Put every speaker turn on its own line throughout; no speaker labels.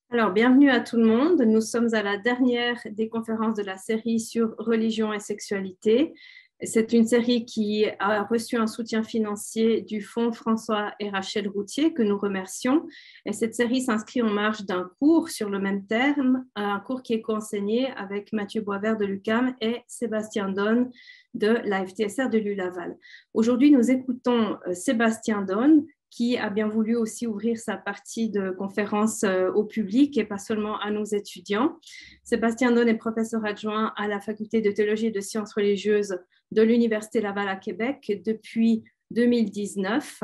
Alors, bienvenue à tout le monde. Nous sommes à la dernière des conférences de la série sur religion et sexualité. C'est une série qui a reçu un soutien financier du Fonds François et Rachel Routier, que nous remercions. Et cette série s'inscrit en marge d'un cours sur le même thème, un cours qui est co-enseigné avec Mathieu Boisvert de l'UQAM et Sébastien Donne de la FTSR de l'ULaval. Aujourd'hui, nous écoutons Sébastien Donne, qui a bien voulu aussi ouvrir sa partie de conférence au public et pas seulement à nos étudiants. Sébastien Donne est professeur adjoint à la faculté de théologie et de sciences religieuses de l'Université Laval à Québec depuis 2019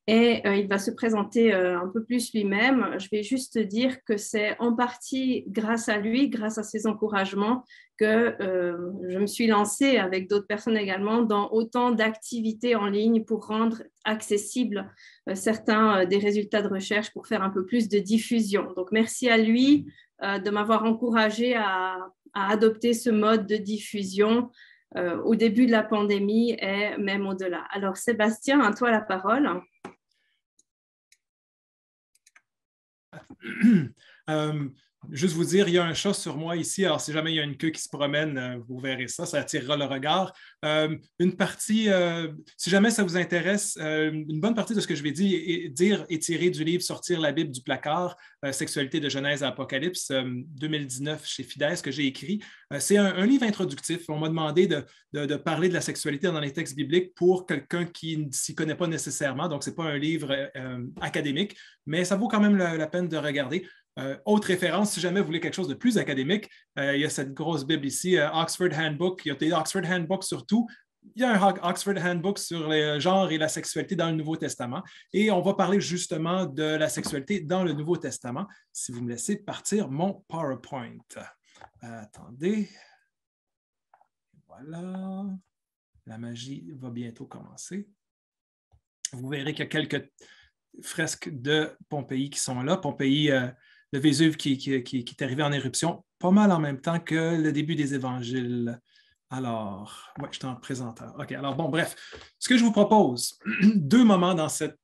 et il va se présenter un peu plus lui-même. Je vais juste dire que c'est en partie grâce à lui, grâce à ses encouragements, que je me suis lancée avec d'autres personnes également dans autant d'activités en ligne pour rendre accessibles certains des résultats de recherche pour faire un peu plus de diffusion. Donc, merci à lui de m'avoir encouragée à adopter ce mode de diffusion au début de la pandémie et même au-delà. Alors, Sébastien, à toi la parole.
Juste vous dire, il y a un chat sur moi ici, alors si jamais il y a une queue qui se promène, vous verrez ça, ça attirera le regard. Une partie, si jamais ça vous intéresse, une bonne partie de ce que je vais dire est tirée du livre Sortir la Bible du placard, Sexualité de Genèse à Apocalypse, 2019 chez Fides, que j'ai écrit. C'est un livre introductif. On m'a demandé de parler de la sexualité dans les textes bibliques pour quelqu'un qui ne s'y connaît pas nécessairement, donc ce n'est pas un livre académique, mais ça vaut quand même la peine de regarder. Autre référence, si jamais vous voulez quelque chose de plus académique, il y a cette grosse Bible ici, Oxford Handbook. Il y a des Oxford Handbook sur tout. Il y a un Oxford Handbook sur les genres et la sexualité dans le Nouveau Testament. Et on va parler justement de la sexualité dans le Nouveau Testament. Si vous me laissez partir mon PowerPoint. Attendez. Voilà. La magie va bientôt commencer. Vous verrez qu'il y a quelques fresques de Pompéi qui sont là. Pompéi, le Vésuve qui est arrivé en éruption pas mal en même temps que le début des évangiles. Alors, je suis en présenteur. OK, alors bon, bref, ce que je vous propose, deux moments dans cette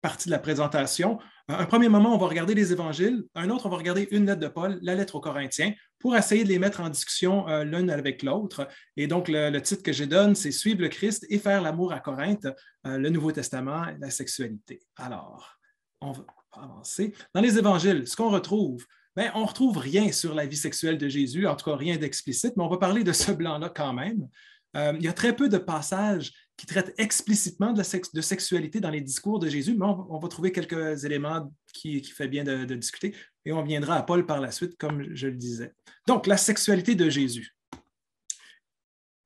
partie de la présentation. Un premier moment, on va regarder les évangiles. Un autre, on va regarder une lettre de Paul, la lettre aux Corinthiens, pour essayer de les mettre en discussion l'une avec l'autre. Et donc, le titre que je donne, c'est « Suivre le Christ et faire l'amour à Corinthe, le Nouveau Testament et la sexualité ». Alors, on va avancer. Dans les évangiles, ce qu'on retrouve, on ne retrouve rien sur la vie sexuelle de Jésus, en tout cas rien d'explicite, mais on va parler de ce blanc-là quand même. Il y a très peu de passages qui traitent explicitement de sexualité dans les discours de Jésus, mais on va trouver quelques éléments qui fait bien de discuter, et on viendra à Paul par la suite, comme je le disais. Donc, la sexualité de Jésus.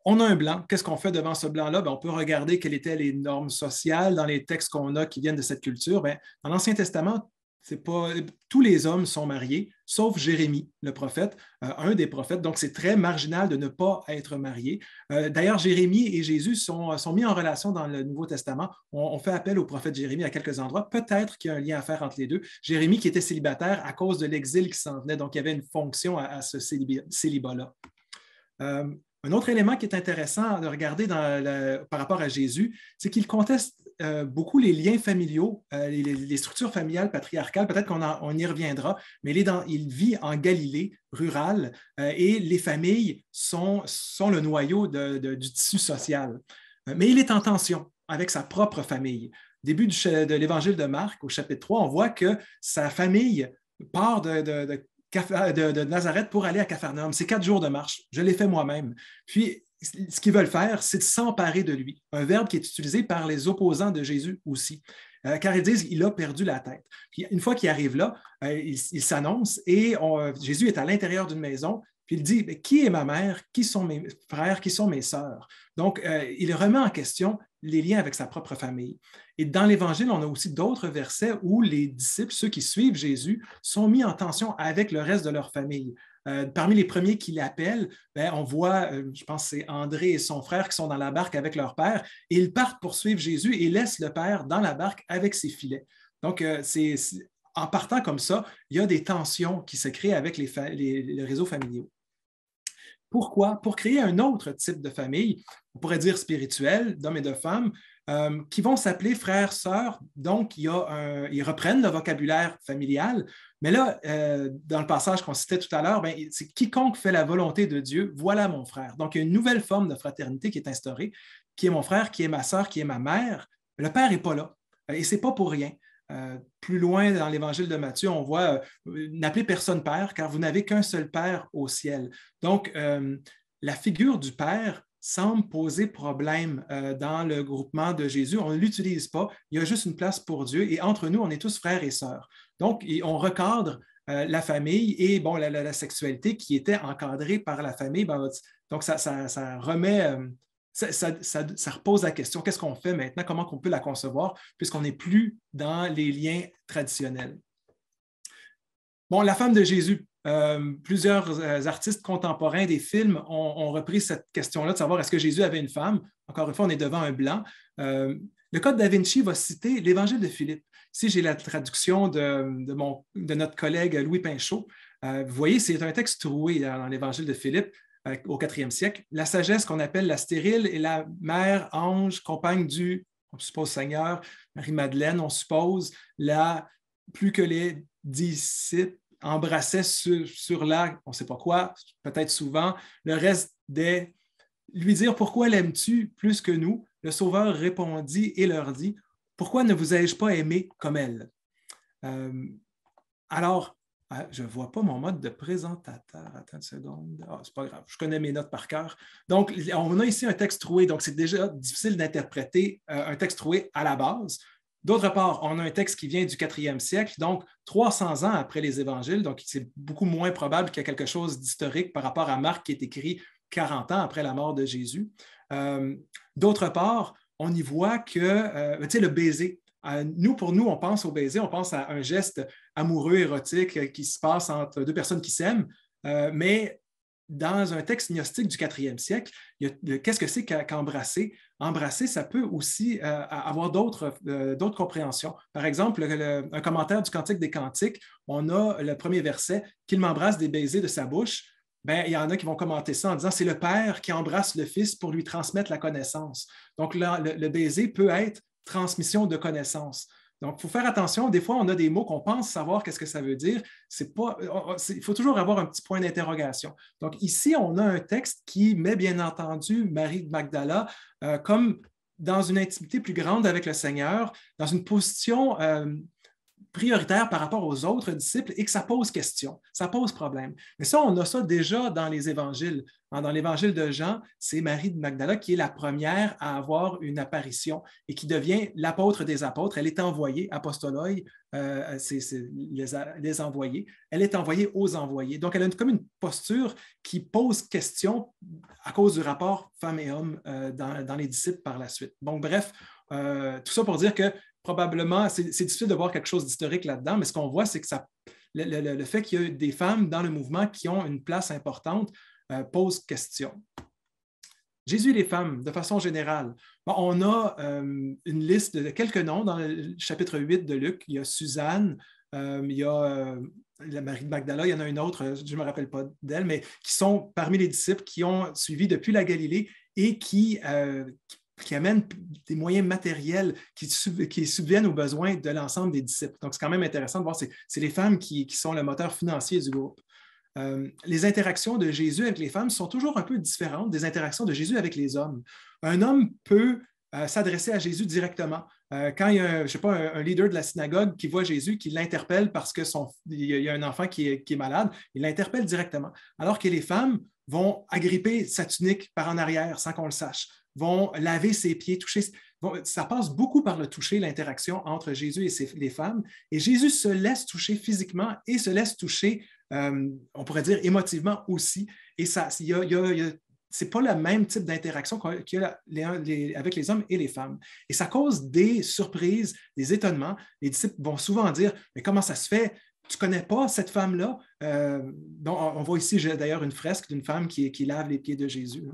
On a un blanc. Qu'est-ce qu'on fait devant ce blanc-là? On peut regarder quelles étaient les normes sociales dans les textes qu'on a qui viennent de cette culture. Dans l'Ancien Testament, tous les hommes sont mariés, sauf Jérémie, le prophète, un des prophètes. Donc, c'est très marginal de ne pas être marié. D'ailleurs, Jérémie et Jésus sont mis en relation dans le Nouveau Testament. On fait appel au prophète Jérémie à quelques endroits. Peut-être qu'il y a un lien à faire entre les deux. Jérémie qui était célibataire à cause de l'exil qui s'en venait. Donc, il y avait une fonction à ce célibat-là. Un autre élément qui est intéressant de regarder par rapport à Jésus, c'est qu'il conteste beaucoup les liens familiaux, les structures familiales patriarcales. Peut-être qu'on y reviendra, mais il vit en Galilée rurale et les familles sont le noyau du tissu social. Mais il est en tension avec sa propre famille. Début de l'Évangile de Marc, au chapitre 3, on voit que sa famille part de Nazareth pour aller à Capharnaüm. C'est 4 jours de marche. Je l'ai fait moi-même. Puis, ce qu'ils veulent faire, c'est de s'emparer de lui. Un verbe qui est utilisé par les opposants de Jésus aussi. Car ils disent qu'il a perdu la tête. Puis, une fois qu'il arrive là, il s'annonce et Jésus est à l'intérieur d'une maison. Puis il dit, qui est ma mère? Qui sont mes frères? Qui sont mes sœurs? Donc, il remet en question les liens avec sa propre famille. Et dans l'Évangile, on a aussi d'autres versets où les disciples, ceux qui suivent Jésus, sont mis en tension avec le reste de leur famille. Parmi les premiers qui l'appellent, on voit, je pense que c'est André et son frère qui sont dans la barque avec leur père, et ils partent pour suivre Jésus et laissent le père dans la barque avec ses filets. Donc, en partant comme ça, il y a des tensions qui se créent avec les réseaux familiaux. Pourquoi? Pour créer un autre type de famille, on pourrait dire spirituelle, d'hommes et de femmes, qui vont s'appeler frères, sœurs. Donc, ils reprennent le vocabulaire familial. Mais là, dans le passage qu'on citait tout à l'heure, c'est quiconque fait la volonté de Dieu, voilà mon frère. Donc, il y a une nouvelle forme de fraternité qui est instaurée, qui est mon frère, qui est ma sœur, qui est ma mère. Le père n'est pas là. Et ce n'est pas pour rien. Plus loin dans l'Évangile de Matthieu, on voit n'appelez personne père, car vous n'avez qu'un seul père au ciel. Donc, la figure du père semble poser problème dans le groupement de Jésus. On ne l'utilise pas. Il y a juste une place pour Dieu. Et entre nous, on est tous frères et sœurs. Donc, on recadre la famille et bon, la sexualité qui était encadrée par la famille. Donc, ça remet... Ça repose la question, qu'est-ce qu'on fait maintenant, comment on peut la concevoir, puisqu'on n'est plus dans les liens traditionnels. Bon, la femme de Jésus, plusieurs artistes contemporains des films ont repris cette question-là de savoir est-ce que Jésus avait une femme. Encore une fois, on est devant un blanc. Le Code da Vinci va citer l'Évangile de Philippe. Ici, j'ai la traduction de notre collègue Louis Pinchot. Vous voyez, c'est un texte troué dans l'Évangile de Philippe. Au 4e siècle, la sagesse qu'on appelle la stérile et la mère ange, compagne du, on suppose Seigneur, Marie-Madeleine, on suppose, plus que les disciples embrassaient sur la, on ne sait pas quoi, peut-être souvent, le reste lui dire pourquoi l'aimes-tu plus que nous? Le Sauveur répondit et leur dit, pourquoi ne vous ai-je pas aimé comme elle? Alors, je ne vois pas mon mode de présentateur. Attends une seconde. C'est pas grave, je connais mes notes par cœur. Donc, on a ici un texte troué, donc c'est déjà difficile d'interpréter un texte troué à la base. D'autre part, on a un texte qui vient du 4e siècle, donc 300 ans après les évangiles, donc c'est beaucoup moins probable qu'il y ait quelque chose d'historique par rapport à Marc qui est écrit 40 ans après la mort de Jésus. D'autre part, on y voit que, tu sais, le baiser. Pour nous, on pense au baiser, on pense à un geste amoureux, érotique qui se passe entre deux personnes qui s'aiment, mais dans un texte gnostique du 4e siècle, qu'est-ce que c'est qu'embrasser? Embrasser, ça peut aussi avoir d'autres compréhensions. Par exemple, un commentaire du Cantique des Cantiques, on a le premier verset, « Qu'il m'embrasse des baisers de sa bouche ». Ben, il y en a qui vont commenter ça en disant c'est le père qui embrasse le fils pour lui transmettre la connaissance. Donc, là, le baiser peut être transmission de connaissances. Donc, il faut faire attention. Des fois, on a des mots qu'on pense savoir qu'est-ce que ça veut dire. Il faut toujours avoir un petit point d'interrogation. Donc, ici, on a un texte qui met, bien entendu, Marie de Magdala comme dans une intimité plus grande avec le Seigneur, dans une position prioritaire par rapport aux autres disciples et que ça pose question, ça pose problème. Mais ça, on a ça déjà dans les évangiles. Dans l'évangile de Jean, c'est Marie de Magdala qui est la première à avoir une apparition et qui devient l'apôtre des apôtres. Elle est envoyée, apostoloi, c'est les envoyés. Elle est envoyée aux envoyés. Donc, elle a comme une posture qui pose question à cause du rapport femmes et hommes dans les disciples par la suite. Donc, bref, tout ça pour dire que probablement, c'est difficile de voir quelque chose d'historique là-dedans, mais ce qu'on voit, c'est que le fait qu'il y a des femmes dans le mouvement qui ont une place importante pose question. Jésus et les femmes, de façon générale. Bon, on a une liste de quelques noms dans le chapitre 8 de Luc. Il y a Suzanne, il y a la Marie de Magdala, il y en a une autre, je ne me rappelle pas d'elle, mais qui sont parmi les disciples qui ont suivi depuis la Galilée et qui amènent des moyens matériels qui subviennent aux besoins de l'ensemble des disciples. Donc, c'est quand même intéressant de voir, c'est les femmes qui sont le moteur financier du groupe. Les interactions de Jésus avec les femmes sont toujours un peu différentes des interactions de Jésus avec les hommes. Un homme peut s'adresser à Jésus directement. Quand il y a, je sais pas, un leader de la synagogue qui voit Jésus, qui l'interpelle parce qu'il y a un enfant qui est malade, il l'interpelle directement. Alors que les femmes vont agripper sa tunique par en arrière sans qu'on le sache, vont laver ses pieds, toucher. Ça passe beaucoup par le toucher, l'interaction entre Jésus et les femmes. Et Jésus se laisse toucher physiquement et se laisse toucher, on pourrait dire, émotivement aussi. Et c'est pas le même type d'interaction qu'il y a avec les hommes et les femmes. Et ça cause des surprises, des étonnements. Les disciples vont souvent dire, mais comment ça se fait? Tu ne connais pas cette femme-là? On voit ici d'ailleurs une fresque d'une femme qui lave les pieds de Jésus.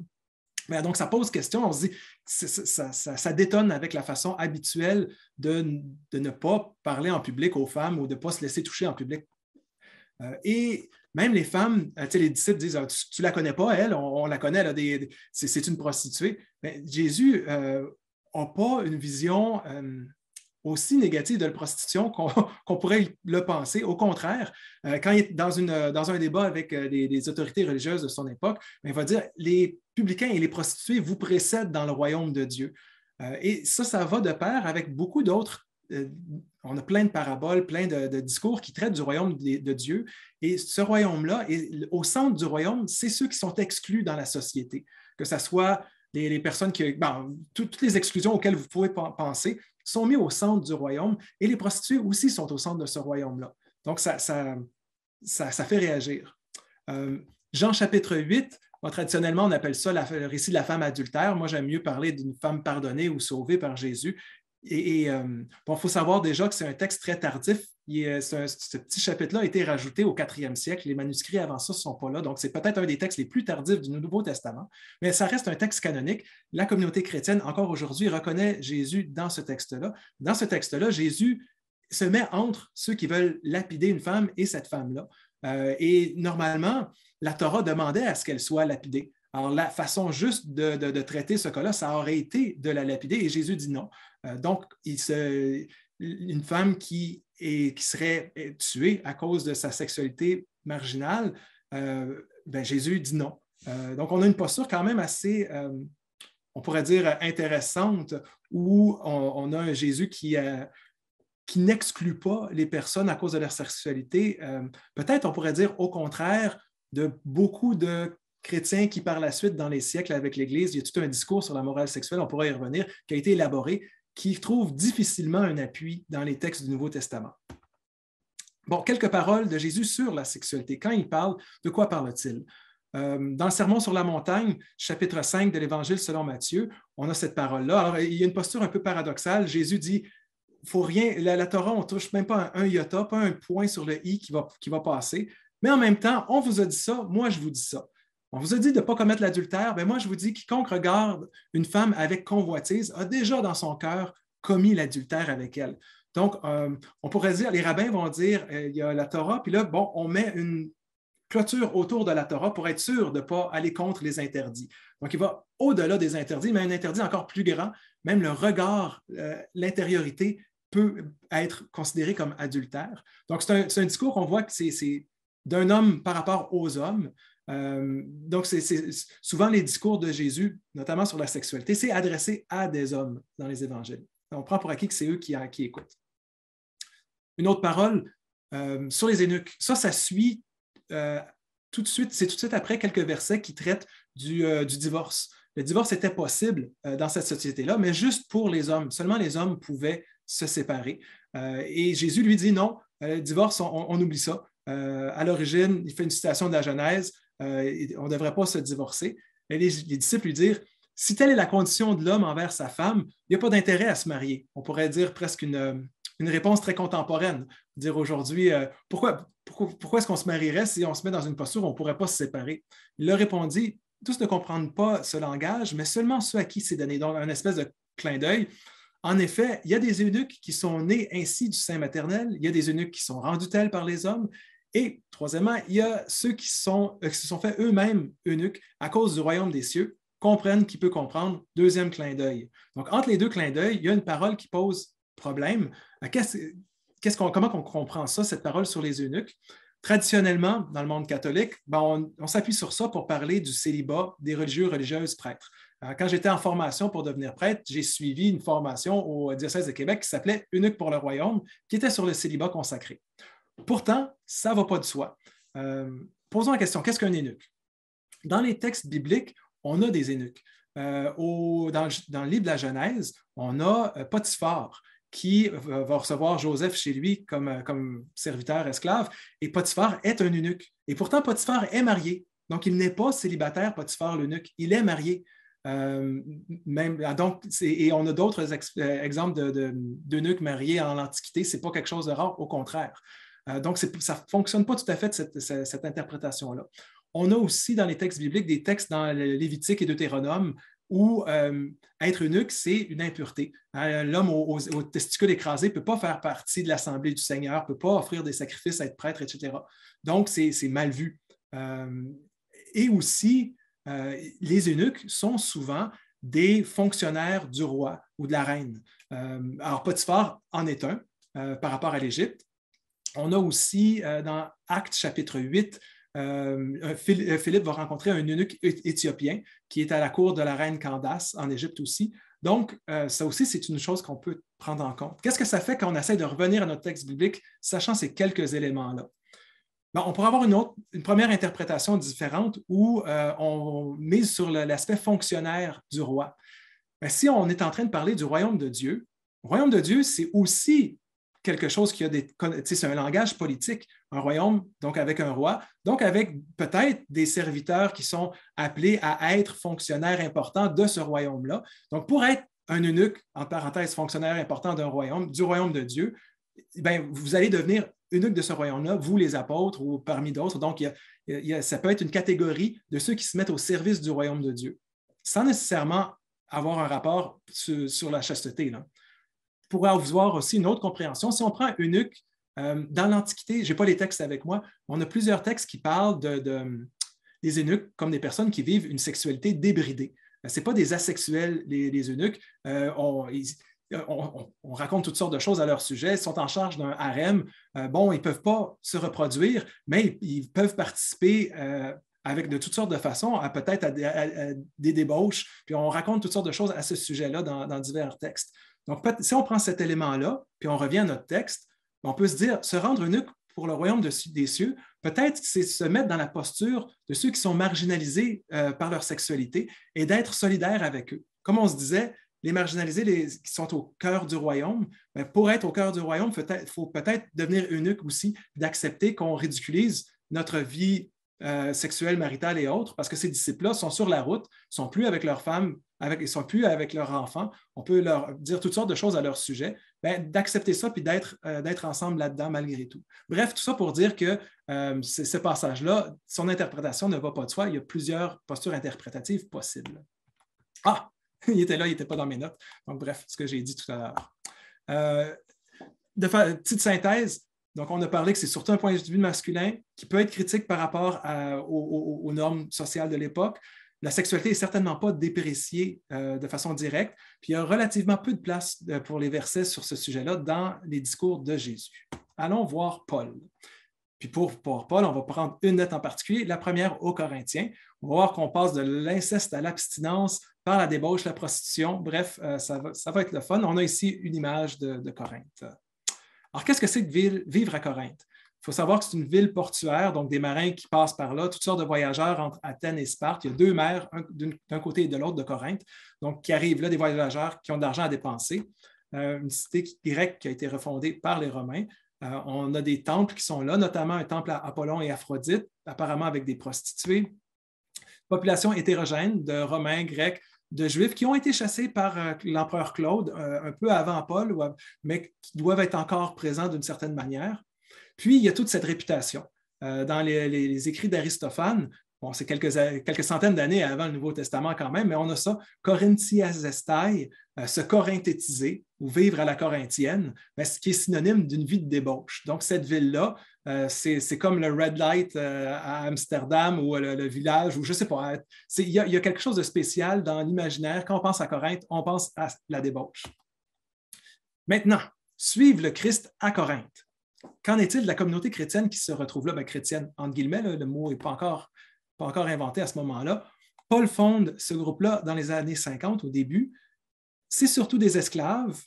Mais donc, ça pose question, on se dit, ça détonne avec la façon habituelle de ne pas parler en public aux femmes ou de ne pas se laisser toucher en public. Et même les femmes, les disciples disent, tu ne la connais pas, elle, on la connaît, c'est une prostituée. Mais Jésus n'a pas une vision aussi négative de la prostitution qu'on pourrait le penser. Au contraire, quand il est dans un débat avec des autorités religieuses de son époque, il va dire, les publicains et les prostituées vous précèdent dans le royaume de Dieu. Et ça va de pair avec beaucoup d'autres. On a plein de paraboles, plein de discours qui traitent du royaume de Dieu. Et ce royaume-là, au centre du royaume, c'est ceux qui sont exclus dans la société, que ce soit les personnes toutes les exclusions auxquelles vous pouvez penser sont mises au centre du royaume, et les prostituées aussi sont au centre de ce royaume-là. Donc, ça fait réagir. Jean chapitre 8, traditionnellement, on appelle ça le récit de la femme adultère. Moi, j'aime mieux parler d'une femme pardonnée ou sauvée par Jésus. Il faut savoir déjà que c'est un texte très tardif. Ce petit chapitre-là a été rajouté au 4e siècle. Les manuscrits avant ça ne sont pas là. Donc, c'est peut-être un des textes les plus tardifs du Nouveau Testament. Mais ça reste un texte canonique. La communauté chrétienne, encore aujourd'hui, reconnaît Jésus dans ce texte-là. Dans ce texte-là, Jésus se met entre ceux qui veulent lapider une femme et cette femme-là. Et normalement, la Torah demandait à ce qu'elle soit lapidée. Alors, la façon juste de traiter ce cas-là, ça aurait été de la lapider, et Jésus dit non. Donc, une femme qui serait tuée à cause de sa sexualité marginale, Jésus dit non. Donc, on a une posture quand même assez, on pourrait dire, intéressante, où on a un Jésus qui n'exclut pas les personnes à cause de leur sexualité. Peut-être, on pourrait dire, au contraire, de beaucoup de chrétiens qui, par la suite, dans les siècles avec l'Église, il y a tout un discours sur la morale sexuelle, on pourrait y revenir, qui a été élaboré, qui trouve difficilement un appui dans les textes du Nouveau Testament. Bon, quelques paroles de Jésus sur la sexualité. Quand il parle, de quoi parle-t-il? Dans le Sermon sur la montagne, chapitre 5 de l'Évangile selon Matthieu, on a cette parole-là. Alors, il y a une posture un peu paradoxale. Jésus dit, faut rien, la Torah, on ne touche même pas un iota, pas un point sur le i qui va passer. Mais en même temps, on vous a dit ça, moi je vous dis ça. On vous a dit de ne pas commettre l'adultère, bien moi je vous dis, quiconque regarde une femme avec convoitise a déjà dans son cœur commis l'adultère avec elle. Donc, on pourrait dire, les rabbins vont dire, il y a la Torah, puis là, bon, on met une clôture autour de la Torah pour être sûr de ne pas aller contre les interdits. Donc, il va au-delà des interdits, mais un interdit encore plus grand, même le regard, l'intériorité peut être considéré comme adultère. Donc, c'est un discours qu'on voit que c'est d'un homme par rapport aux hommes. Donc, c'est souvent les discours de Jésus, notamment sur la sexualité, c'est adressé à des hommes dans les évangiles. On prend pour acquis que c'est eux qui écoutent. Une autre parole sur les eunuques. Ça suit tout de suite, c'est tout de suite après quelques versets qui traitent du divorce. Le divorce était possible dans cette société-là, mais juste pour les hommes. Seulement les hommes pouvaient se séparer. Et Jésus lui dit non, le divorce, on oublie ça. À l'origine, il fait une citation de la Genèse, on ne devrait pas se divorcer. Et les disciples lui disent, si telle est la condition de l'homme envers sa femme, il n'y a pas d'intérêt à se marier. On pourrait dire presque une réponse très contemporaine. Dire aujourd'hui, pourquoi est-ce qu'on se marierait si on se met dans une posture où on ne pourrait pas se séparer? Il leur répondit, tous ne comprennent pas ce langage, mais seulement ceux à qui c'est donné. Donc, un espèce de clin d'œil. En effet, il y a des eunuques qui sont nés ainsi du sein maternel, il y a des eunuques qui sont rendus tels par les hommes, et troisièmement, il y a ceux qui se sont fait eux-mêmes eunuques à cause du royaume des cieux, comprennent qui peut comprendre, deuxième clin d'œil. Donc, entre les deux clins d'œil, il y a une parole qui pose problème. Comment on comprend ça, cette parole sur les eunuques? Traditionnellement, dans le monde catholique, on s'appuie sur ça pour parler du célibat des religieuses prêtres. Quand j'étais en formation pour devenir prêtre, j'ai suivi une formation au diocèse de Québec qui s'appelait Eunuques pour le royaume, qui était sur le célibat consacré. Pourtant, ça ne va pas de soi. Posons la question, qu'est-ce qu'un eunuque? Dans les textes bibliques, on a des eunuques. Dans le livre de la Genèse, on a Potiphar, qui va recevoir Joseph chez lui comme serviteur esclave, et Potiphar est un eunuque. Et pourtant, Potiphar est marié. Donc, il n'est pas célibataire, Potiphar l'eunuque. Il est marié. Et on a d'autres exemples d'eunuques mariés en l'Antiquité. Ce n'est pas quelque chose de rare, au contraire. Donc, ça ne fonctionne pas tout à fait, cette interprétation-là. on a aussi dans les textes bibliques des textes dans le Lévitique et Deutéronome où être eunuque, c'est une impureté. L'homme aux testicules écrasés ne peut pas faire partie de l'Assemblée du Seigneur, ne peut pas offrir des sacrifices, être prêtre, etc. Donc, c'est mal vu. Et aussi, les eunuques sont souvent des fonctionnaires du roi ou de la reine. Alors, Potiphar en est un par rapport à l'Égypte. On a aussi, dans Actes chapitre 8, Philippe va rencontrer un eunuque éthiopien qui est à la cour de la reine Candace en Égypte aussi. Donc, ça aussi, c'est une chose qu'on peut prendre en compte. Qu'est-ce que ça fait quand on essaie de revenir à notre texte biblique, sachant ces quelques éléments-là? Bon, on pourrait avoir une première interprétation différente où on mise sur l'aspect fonctionnaire du roi. Mais si on est en train de parler du royaume de Dieu, le royaume de Dieu, c'est aussi quelque chose qui a c'est un langage politique, un royaume, donc avec un roi, donc avec peut-être des serviteurs qui sont appelés à être fonctionnaires importants de ce royaume-là. Donc, pour être un eunuque, en parenthèse, fonctionnaire important d'un royaume, du royaume de Dieu, bien, vous allez devenir eunuque de ce royaume-là, vous les apôtres ou parmi d'autres. Donc, ça peut être une catégorie de ceux qui se mettent au service du royaume de Dieu, sans nécessairement avoir un rapport sur la chasteté, là. Pour avoir aussi une autre compréhension, si on prend un eunuque, dans l'Antiquité, je n'ai pas les textes avec moi, on a plusieurs textes qui parlent des eunuques comme des personnes qui vivent une sexualité débridée. Ce n'est pas des asexuels, les eunuques. On raconte toutes sortes de choses à leur sujet. Ils sont en charge d'un harem. Bon, ils ne peuvent pas se reproduire, mais ils peuvent participer avec de toutes sortes de façons, peut-être à des débauches. Puis on raconte toutes sortes de choses à ce sujet-là dans divers textes. Donc, si on prend cet élément-là, puis on revient à notre texte, on peut se dire, se rendre eunuque pour le royaume des cieux, peut-être c'est se mettre dans la posture de ceux qui sont marginalisés par leur sexualité et d'être solidaire avec eux. Comme on se disait, les marginalisés qui sont au cœur du royaume, bien, pour être au cœur du royaume, il faut peut-être devenir eunuque aussi, d'accepter qu'on ridiculise notre vie sexuelle, maritale et autres, parce que ces disciples-là sont sur la route, ne sont plus avec leurs femmes, ils ne sont plus avec leurs enfants, on peut leur dire toutes sortes de choses à leur sujet, bien, d'accepter ça puis d'être ensemble là-dedans malgré tout. Bref, tout ça pour dire que ce passage-là, son interprétation ne va pas de soi, il y a plusieurs postures interprétatives possibles. Ah! Il était là, il n'était pas dans mes notes. Donc, bref, ce que j'ai dit tout à l'heure. Petite synthèse. Donc, on a parlé que c'est surtout un point de vue masculin qui peut être critique par rapport aux normes sociales de l'époque. La sexualité n'est certainement pas dépréciée de façon directe. Puis, il y a relativement peu de place pour les versets sur ce sujet-là dans les discours de Jésus. Allons voir Paul. Puis pour Paul, on va prendre une lettre en particulier, la première aux Corinthiens. On va voir qu'on passe de l'inceste à l'abstinence, par la débauche, la prostitution. Bref, ça va être le fun. On a ici une image de Corinthe. Alors, qu'est-ce que c'est que vivre à Corinthe? Il faut savoir que c'est une ville portuaire, donc des marins qui passent par là, toutes sortes de voyageurs entre Athènes et Sparte. Il y a deux mers, d'un côté et de l'autre de Corinthe, donc qui arrivent là, des voyageurs qui ont de l'argent à dépenser. Une cité grecque qui a été refondée par les Romains. On a des temples qui sont là, notamment un temple à Apollon et Aphrodite, apparemment avec des prostituées. Population hétérogène de Romains, Grecs, de Juifs qui ont été chassés par l'empereur Claude un peu avant Paul, mais qui doivent être encore présents d'une certaine manière. Puis, il y a toute cette réputation. Dans les écrits d'Aristophane, bon, c'est quelques centaines d'années avant le Nouveau Testament quand même, mais on a ça, Corinthiasestai, se corinthétiser ou vivre à la corinthienne, ce qui est synonyme d'une vie de débauche. Donc, cette ville-là, c'est comme le Red Light à Amsterdam ou le village, ou je ne sais pas. Il y a quelque chose de spécial dans l'imaginaire. Quand on pense à Corinthe, on pense à la débauche. Maintenant, suivre le Christ à Corinthe. Qu'en est-il de la communauté chrétienne qui se retrouve là? Bien, chrétienne, entre guillemets, là, le mot n'est pas encore inventé à ce moment-là. Paul fonde ce groupe-là dans les années 50, au début. C'est surtout des esclaves,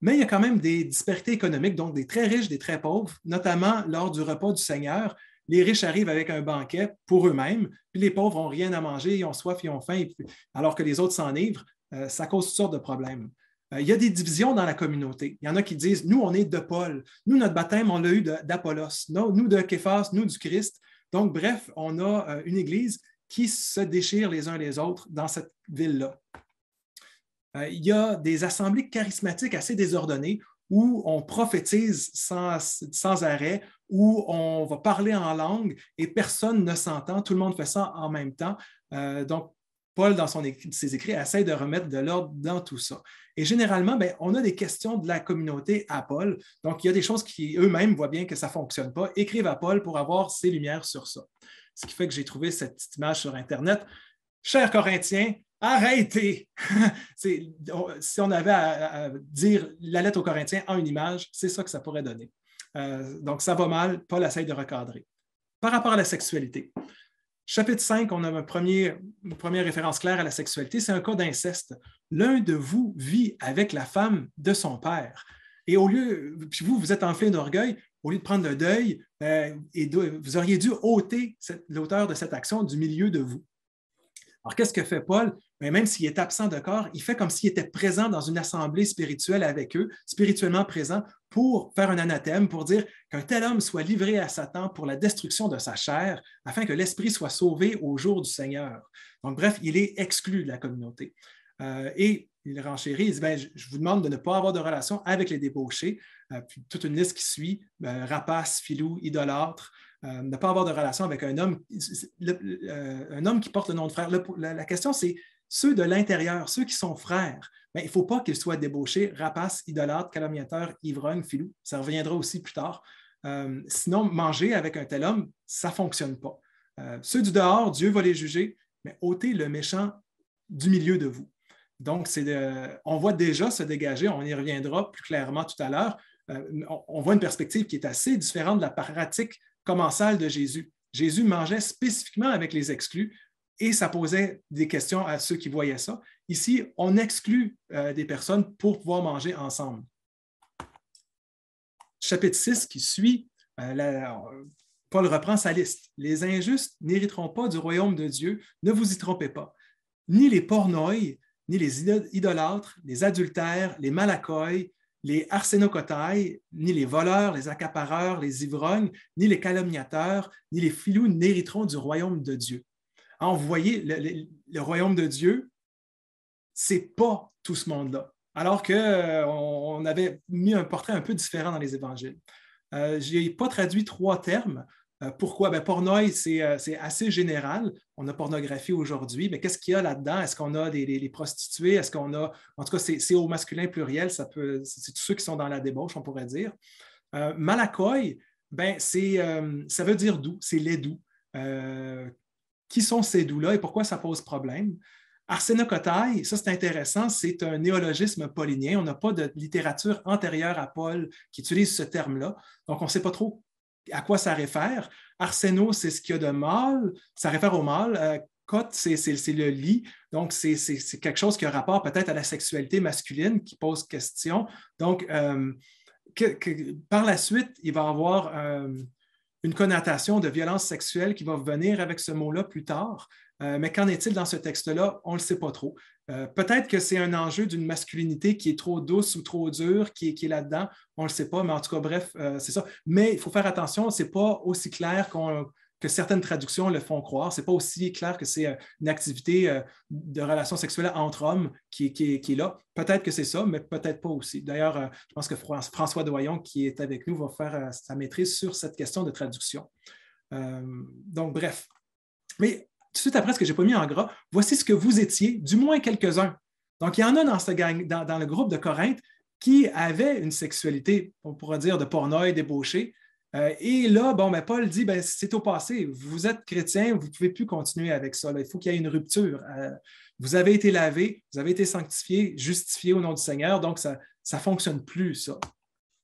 mais il y a quand même des disparités économiques, donc des très riches, des très pauvres, notamment lors du repas du Seigneur. Les riches arrivent avec un banquet pour eux-mêmes, puis les pauvres n'ont rien à manger, ils ont soif, ils ont faim, alors que les autres s'enivrent. Ça cause toutes sortes de problèmes. Il y a des divisions dans la communauté. Il y en a qui disent, nous, on est de Paul. Nous, notre baptême, on l'a eu d'Apollos. Nous, de Képhas, nous, du Christ. Donc, bref, on a une Église qui se déchire les uns les autres dans cette ville-là. Il y a des assemblées charismatiques assez désordonnées où on prophétise sans arrêt, où on va parler en langue et personne ne s'entend, tout le monde fait ça en même temps. Donc, Paul, dans ses écrits, essaie de remettre de l'ordre dans tout ça. Et généralement, bien, on a des questions de la communauté à Paul. Donc, il y a des choses qui, eux-mêmes, voient bien que ça ne fonctionne pas, écrivent à Paul pour avoir ses lumières sur ça. Ce qui fait que j'ai trouvé cette petite image sur Internet. Chers Corinthiens, arrêtez! Si on avait à dire la lettre aux Corinthiens en une image, c'est ça que ça pourrait donner. Donc, ça va mal. Paul essaie de recadrer. Par rapport à la sexualité, chapitre 5, on a une première référence claire à la sexualité, c'est un cas d'inceste. L'un de vous vit avec la femme de son père. Et au lieu, puis vous êtes enflé d'orgueil, au lieu de prendre le deuil, vous auriez dû ôter l'auteur de cette action du milieu de vous. Alors, qu'est-ce que fait Paul? Bien, même s'il est absent de corps, il fait comme s'il était présent dans une assemblée spirituelle avec eux, spirituellement présent, pour faire un anathème, pour dire qu'un tel homme soit livré à Satan pour la destruction de sa chair, afin que l'esprit soit sauvé au jour du Seigneur. Donc, bref, il est exclu de la communauté. Et il renchérit, il dit, bien, je vous demande de ne pas avoir de relation avec les débauchés. Puis toute une liste qui suit, rapace, filou, idolâtre. Ne pas avoir de relation avec un homme qui porte le nom de frère. La question, c'est ceux de l'intérieur, ceux qui sont frères. Bien, il ne faut pas qu'ils soient débauchés, rapaces, idolâtres, calomniateurs, ivrognes, filous. Ça reviendra aussi plus tard. Sinon, manger avec un tel homme, ça ne fonctionne pas. Ceux du dehors, Dieu va les juger, mais ôtez le méchant du milieu de vous. Donc, on voit déjà se dégager, on y reviendra plus clairement tout à l'heure, on voit une perspective qui est assez différente de la pratique commensale de Jésus. Jésus mangeait spécifiquement avec les exclus et ça posait des questions à ceux qui voyaient ça. Ici, on exclut des personnes pour pouvoir manger ensemble. Chapitre 6 qui suit, Paul reprend sa liste. Les injustes n'hériteront pas du royaume de Dieu, ne vous y trompez pas. Ni les pornoïs, ni les idolâtres, les adultères, les malacoïs, les arsénocotailles, ni les voleurs, les accapareurs, les ivrognes, ni les calomniateurs, ni les filous n'hériteront du royaume de Dieu. Alors, vous voyez, le royaume de Dieu, ce n'est pas tout ce monde-là. Alors qu'on avait mis un portrait un peu différent dans les évangiles. Je n'ai pas traduit 3 termes. Pourquoi? Bien, pornoï, c'est assez général. On a pornographie aujourd'hui, mais qu'est-ce qu'il y a là-dedans? Est-ce qu'on a les prostituées? Est-ce qu'on a... En tout cas, c'est au masculin pluriel, c'est tous ceux qui sont dans la débauche, on pourrait dire. Malakoi, ben, ça veut dire doux, c'est les doux. Qui sont ces doux-là et pourquoi ça pose problème? Arsénocotaille, ça c'est intéressant, c'est un néologisme paulinien. On n'a pas de littérature antérieure à Paul qui utilise ce terme-là. Donc, on ne sait pas trop à quoi ça réfère. Arséno, c'est ce qu'il y a de mâle, ça réfère au mâle. Cote, c'est le lit. Donc, c'est quelque chose qui a rapport peut-être à la sexualité masculine qui pose question. Donc, par la suite, il va y avoir une connotation de violence sexuelle qui va venir avec ce mot-là plus tard. Mais qu'en est-il dans ce texte-là? On ne le sait pas trop. Peut-être que c'est un enjeu d'une masculinité qui est trop douce ou trop dure qui est là-dedans. On ne le sait pas, mais en tout cas, bref, c'est ça. Mais il faut faire attention, ce n'est pas aussi clair que certaines traductions le font croire. Ce n'est pas aussi clair que c'est une activité de relation sexuelle entre hommes qui est là. Peut-être que c'est ça, mais peut-être pas aussi. D'ailleurs, je pense que François Doyon, qui est avec nous, va faire sa maîtrise sur cette question de traduction. Donc, bref. Mais tout de suite après ce que je n'ai pas mis en gras, voici ce que vous étiez, du moins quelques-uns. Donc, il y en a dans le groupe de Corinthe qui avaient une sexualité, on pourrait dire, de pornoï, débauchée. Et là, Paul dit, c'est au passé, vous êtes chrétien, vous ne pouvez plus continuer avec ça. Là. Il faut qu'il y ait une rupture. Vous avez été lavés, vous avez été sanctifiés, justifiés au nom du Seigneur, donc ça ne fonctionne plus, ça.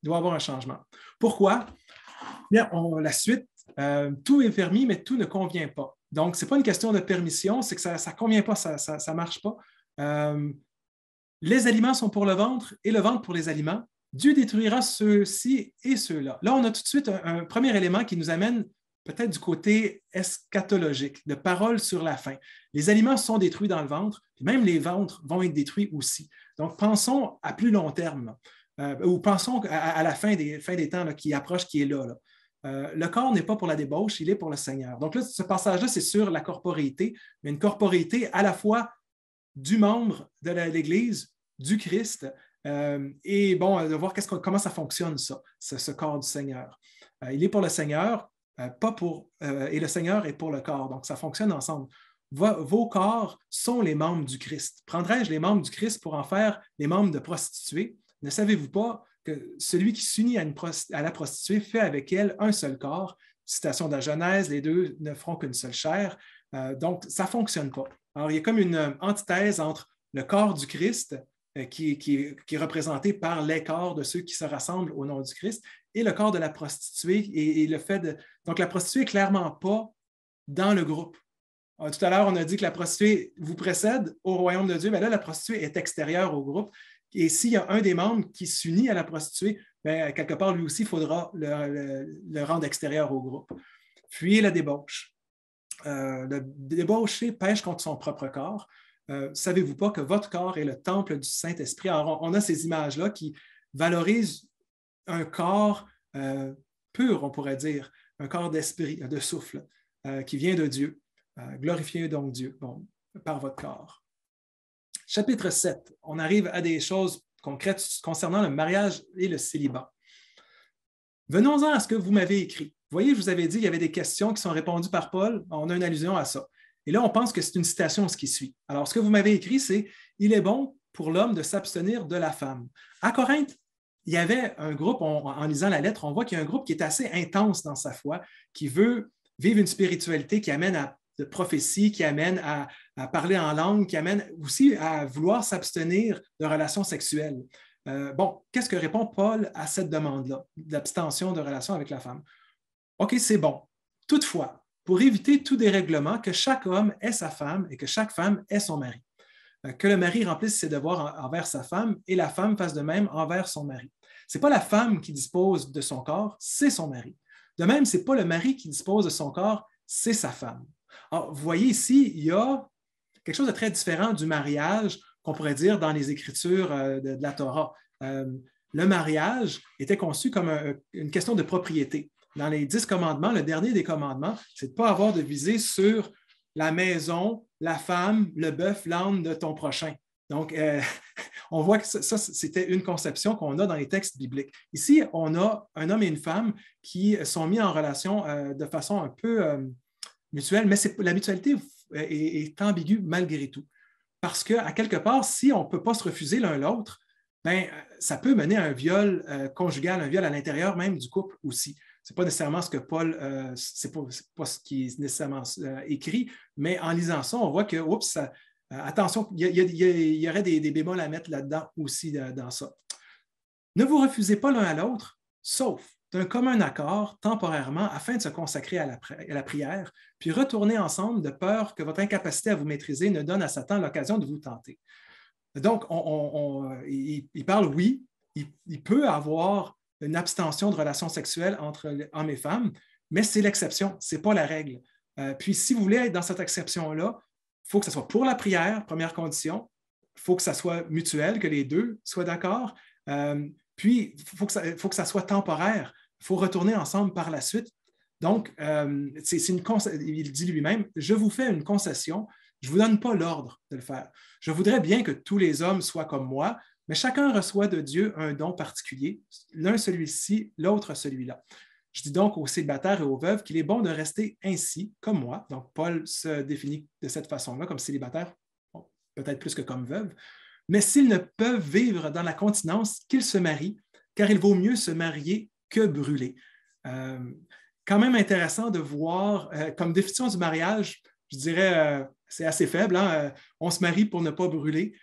Il doit y avoir un changement. Pourquoi? Bien, la suite, tout est permis, mais tout ne convient pas. Donc, ce n'est pas une question de permission, c'est que ça ne convient pas, ça ne marche pas. Les aliments sont pour le ventre et le ventre pour les aliments. Dieu détruira ceux-ci et ceux-là. Là, on a tout de suite un premier élément qui nous amène peut-être du côté eschatologique, de parole sur la fin. Les aliments sont détruits dans le ventre, puis même les ventres vont être détruits aussi. Donc, pensons à plus long terme, ou pensons à la fin des temps là, qui approche, qui est là. Le corps n'est pas pour la débauche, il est pour le Seigneur. Donc là, ce passage-là, c'est sur la corporéité, mais une corporéité à la fois du membre de l'Église, du Christ, et bon, de voir comment ça fonctionne, ça, ce corps du Seigneur. Il est pour le Seigneur, pas pour, et le Seigneur est pour le corps. Donc, ça fonctionne ensemble. Vos corps sont les membres du Christ. Prendrais-je les membres du Christ pour en faire les membres de prostituées? Ne savez-vous pas que celui qui s'unit à la prostituée fait avec elle un seul corps? Citation de la Genèse, les deux ne feront qu'une seule chair. Donc, ça ne fonctionne pas. Alors, il y a comme une antithèse entre le corps du Christ, qui est représenté par les corps de ceux qui se rassemblent au nom du Christ, et le corps de la prostituée. Et le fait de... Donc, la prostituée n'est clairement pas dans le groupe. Tout à l'heure, on a dit que la prostituée vous précède au royaume de Dieu, mais là, la prostituée est extérieure au groupe. Et s'il y a un des membres qui s'unit à la prostituée, bien, quelque part, lui aussi, il faudra le rendre extérieur au groupe. Fuyez la débauche. Le débauché pêche contre son propre corps. Savez-vous pas que votre corps est le temple du Saint-Esprit? Alors, on a ces images-là qui valorisent un corps pur, on pourrait dire, un corps d'esprit, de souffle, qui vient de Dieu. Glorifiez donc Dieu par votre corps. Chapitre 7, on arrive à des choses concrètes concernant le mariage et le célibat. Venons-en à ce que vous m'avez écrit. Vous voyez, je vous avais dit qu'il y avait des questions qui sont répondues par Paul. On a une allusion à ça. Et là, on pense que c'est une citation, ce qui suit. Alors, ce que vous m'avez écrit, c'est « Il est bon pour l'homme de s'abstenir de la femme ». À Corinthe, il y avait un groupe, en lisant la lettre, on voit qu'il y a un groupe qui est assez intense dans sa foi, qui veut vivre une spiritualité qui amène à de prophétie, qui amène à parler en langue, qui amène aussi à vouloir s'abstenir de relations sexuelles. Qu'est-ce que répond Paul à cette demande-là, d'abstention de relations avec la femme? OK, c'est bon. Toutefois, pour éviter tout dérèglement, que chaque homme ait sa femme et que chaque femme ait son mari. Que le mari remplisse ses devoirs envers sa femme et la femme fasse de même envers son mari. Ce n'est pas la femme qui dispose de son corps, c'est son mari. De même, ce n'est pas le mari qui dispose de son corps, c'est sa femme. Alors, vous voyez ici, il y a quelque chose de très différent du mariage qu'on pourrait dire dans les Écritures de la Torah. Le mariage était conçu comme une question de propriété. Dans les 10 commandements, le dernier des commandements, c'est de ne pas avoir de visée sur la maison, la femme, le bœuf, l'âne de ton prochain. Donc, on voit que ça, c'était une conception qu'on a dans les textes bibliques. Ici, on a un homme et une femme qui sont mis en relation de façon un peu mutuelle, mais la mutualité est ambiguë malgré tout. Parce qu'à quelque part, si on ne peut pas se refuser l'un l'autre, ben, ça peut mener à un viol conjugal, un viol à l'intérieur même du couple aussi. Ce n'est pas nécessairement ce que Paul, c'est pas ce qui est nécessairement écrit, mais en lisant ça, on voit que, attention, il y aurait des bémols à mettre là-dedans aussi dans ça. Ne vous refusez pas l'un à l'autre, sauf d'un commun accord temporairement afin de se consacrer à la prière, puis retourner ensemble de peur que votre incapacité à vous maîtriser ne donne à Satan l'occasion de vous tenter. Donc, il parle, oui, il peut avoir une abstention de relations sexuelles entre hommes et femmes, mais c'est l'exception, ce n'est pas la règle. Puis, si vous voulez être dans cette exception-là, il faut que ce soit pour la prière, première condition, il faut que ça soit mutuel, que les deux soient d'accord, puis il faut que ça soit temporaire, il faut retourner ensemble par la suite. Donc, il dit lui-même, je vous fais une concession, je ne vous donne pas l'ordre de le faire. Je voudrais bien que tous les hommes soient comme moi, mais chacun reçoit de Dieu un don particulier, l'un celui-ci, l'autre celui-là. Je dis donc aux célibataires et aux veuves qu'il est bon de rester ainsi, comme moi. Donc, Paul se définit de cette façon-là, comme célibataire, peut-être plus que comme veuve. Mais s'ils ne peuvent vivre dans la continence, qu'ils se marient, car il vaut mieux se marier que brûler. Quand même intéressant de voir, comme définition du mariage, je dirais, c'est assez faible, hein? On se marie pour ne pas brûler.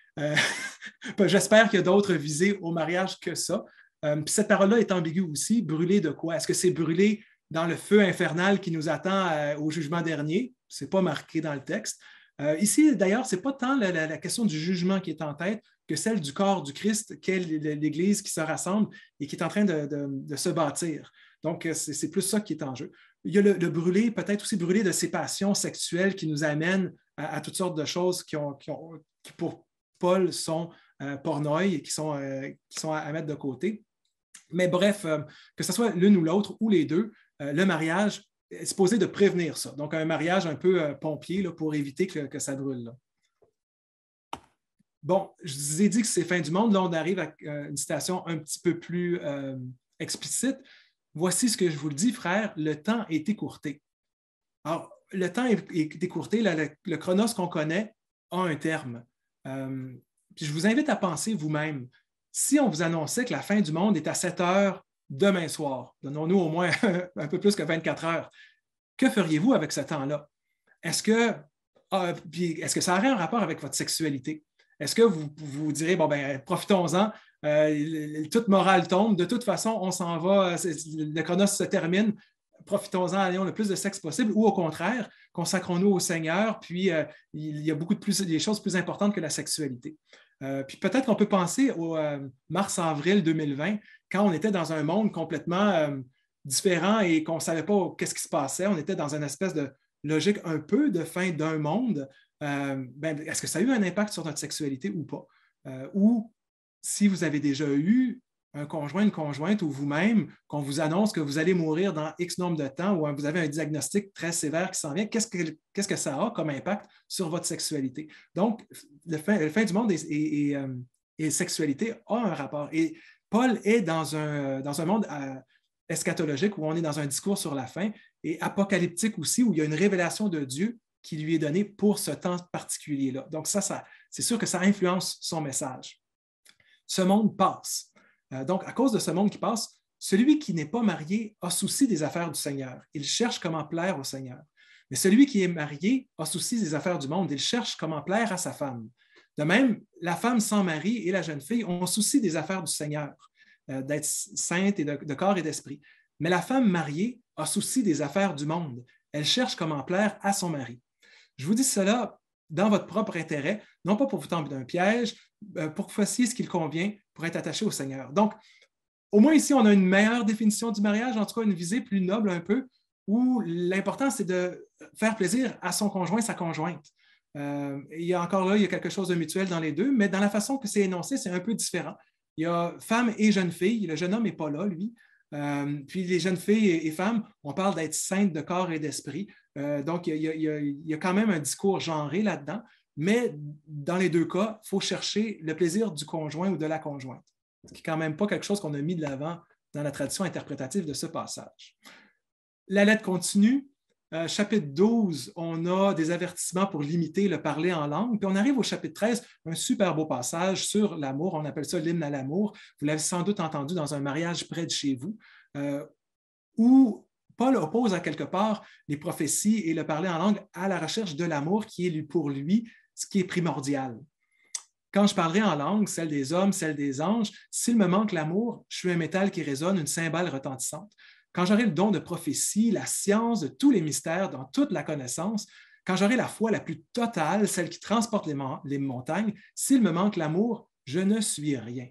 J'espère qu'il y a d'autres visées au mariage que ça. Puis cette parole-là est ambiguë aussi. Brûler de quoi? Est-ce que c'est brûler dans le feu infernal qui nous attend au jugement dernier? Ce n'est pas marqué dans le texte. Ici, d'ailleurs, ce n'est pas tant la question du jugement qui est en tête que celle du corps du Christ, qu'est l'Église qui se rassemble et qui est en train de se bâtir. Donc, c'est plus ça qui est en jeu. Il y a le brûler, peut-être aussi brûler de ces passions sexuelles qui nous amènent à toutes sortes de choses qui pour Paul, sont pornoï et qui sont à mettre de côté. Mais bref, que ce soit l'une ou l'autre ou les deux, le mariage est supposé de prévenir ça. Donc, un mariage un peu pompier là, pour éviter que ça brûle. Là. bon, je vous ai dit que c'est fin du monde. Là, on arrive à une citation un petit peu plus explicite. Voici ce que je vous le dis, frères, le temps est écourté. Alors, le temps est écourté. Le chronos qu'on connaît a un terme. Puis je vous invite à penser vous-même. Si on vous annonçait que la fin du monde est à 7 heures demain soir, donnons-nous au moins un peu plus que 24 heures, que feriez-vous avec ce temps-là? Est-ce que ça aurait un rapport avec votre sexualité? Est-ce que vous direz, bon, ben, profitons-en, toute morale tombe, de toute façon, on s'en va, le chronos se termine, profitons-en, ayons le plus de sexe possible, ou au contraire, consacrons-nous au Seigneur, puis il y a des choses plus importantes que la sexualité. Puis peut-être qu'on peut penser au mars-avril 2020, quand on était dans un monde complètement différent et qu'on ne savait pas qu'est-ce qui se passait, on était dans une espèce de logique un peu de fin d'un monde. Est-ce que ça a eu un impact sur notre sexualité ou pas? Ou si vous avez déjà eu un conjoint, une conjointe ou vous-même, qu'on vous annonce que vous allez mourir dans X nombre de temps ou vous avez un diagnostic très sévère qui s'en vient, qu'est-ce que ça a comme impact sur votre sexualité? Donc, le fin du monde et sexualité a un rapport. Et Paul est dans un monde eschatologique où on est dans un discours sur la fin et apocalyptique aussi, où il y a une révélation de Dieu qui lui est donnée pour ce temps particulier-là. Donc, c'est sûr que ça influence son message. Ce monde passe. Donc, à cause de ce monde qui passe, celui qui n'est pas marié a souci des affaires du Seigneur. Il cherche comment plaire au Seigneur. Mais celui qui est marié a souci des affaires du monde. Il cherche comment plaire à sa femme. De même, la femme sans mari et la jeune fille ont souci des affaires du Seigneur, d'être sainte et de corps et d'esprit. Mais la femme mariée a souci des affaires du monde. Elle cherche comment plaire à son mari. Je vous dis cela dans votre propre intérêt, non pas pour vous tomber d'un piège, pour que vous fassiez ce qu'il convient pour être attaché au Seigneur. Donc, au moins ici, on a une meilleure définition du mariage, en tout cas une visée plus noble un peu, où l'important, c'est de faire plaisir à son conjoint, sa conjointe. Il y a quelque chose de mutuel dans les deux, mais dans la façon que c'est énoncé, c'est un peu différent. Il y a femme et jeune fille. Le jeune homme n'est pas là, lui. Puis les jeunes filles et femmes, on parle d'être saintes de corps et d'esprit. Donc, il y a quand même un discours genré là-dedans, mais dans les deux cas, il faut chercher le plaisir du conjoint ou de la conjointe, ce qui n'est quand même pas quelque chose qu'on a mis de l'avant dans la tradition interprétative de ce passage. La lettre continue. Chapitre 12, on a des avertissements pour limiter le parler en langue. Puis on arrive au chapitre 13, un super beau passage sur l'amour. On appelle ça l'hymne à l'amour. Vous l'avez sans doute entendu dans un mariage près de chez vous, où Paul oppose à quelque part les prophéties et le parler en langue à la recherche de l'amour qui est pour lui ce qui est primordial. Quand je parlerai en langue, celle des hommes, celle des anges, s'il me manque l'amour, je suis un métal qui résonne, une cymbale retentissante. Quand j'aurai le don de prophétie, la science de tous les mystères, dans toute la connaissance, quand j'aurai la foi la plus totale, celle qui transporte les montagnes, s'il me manque l'amour, je ne suis rien.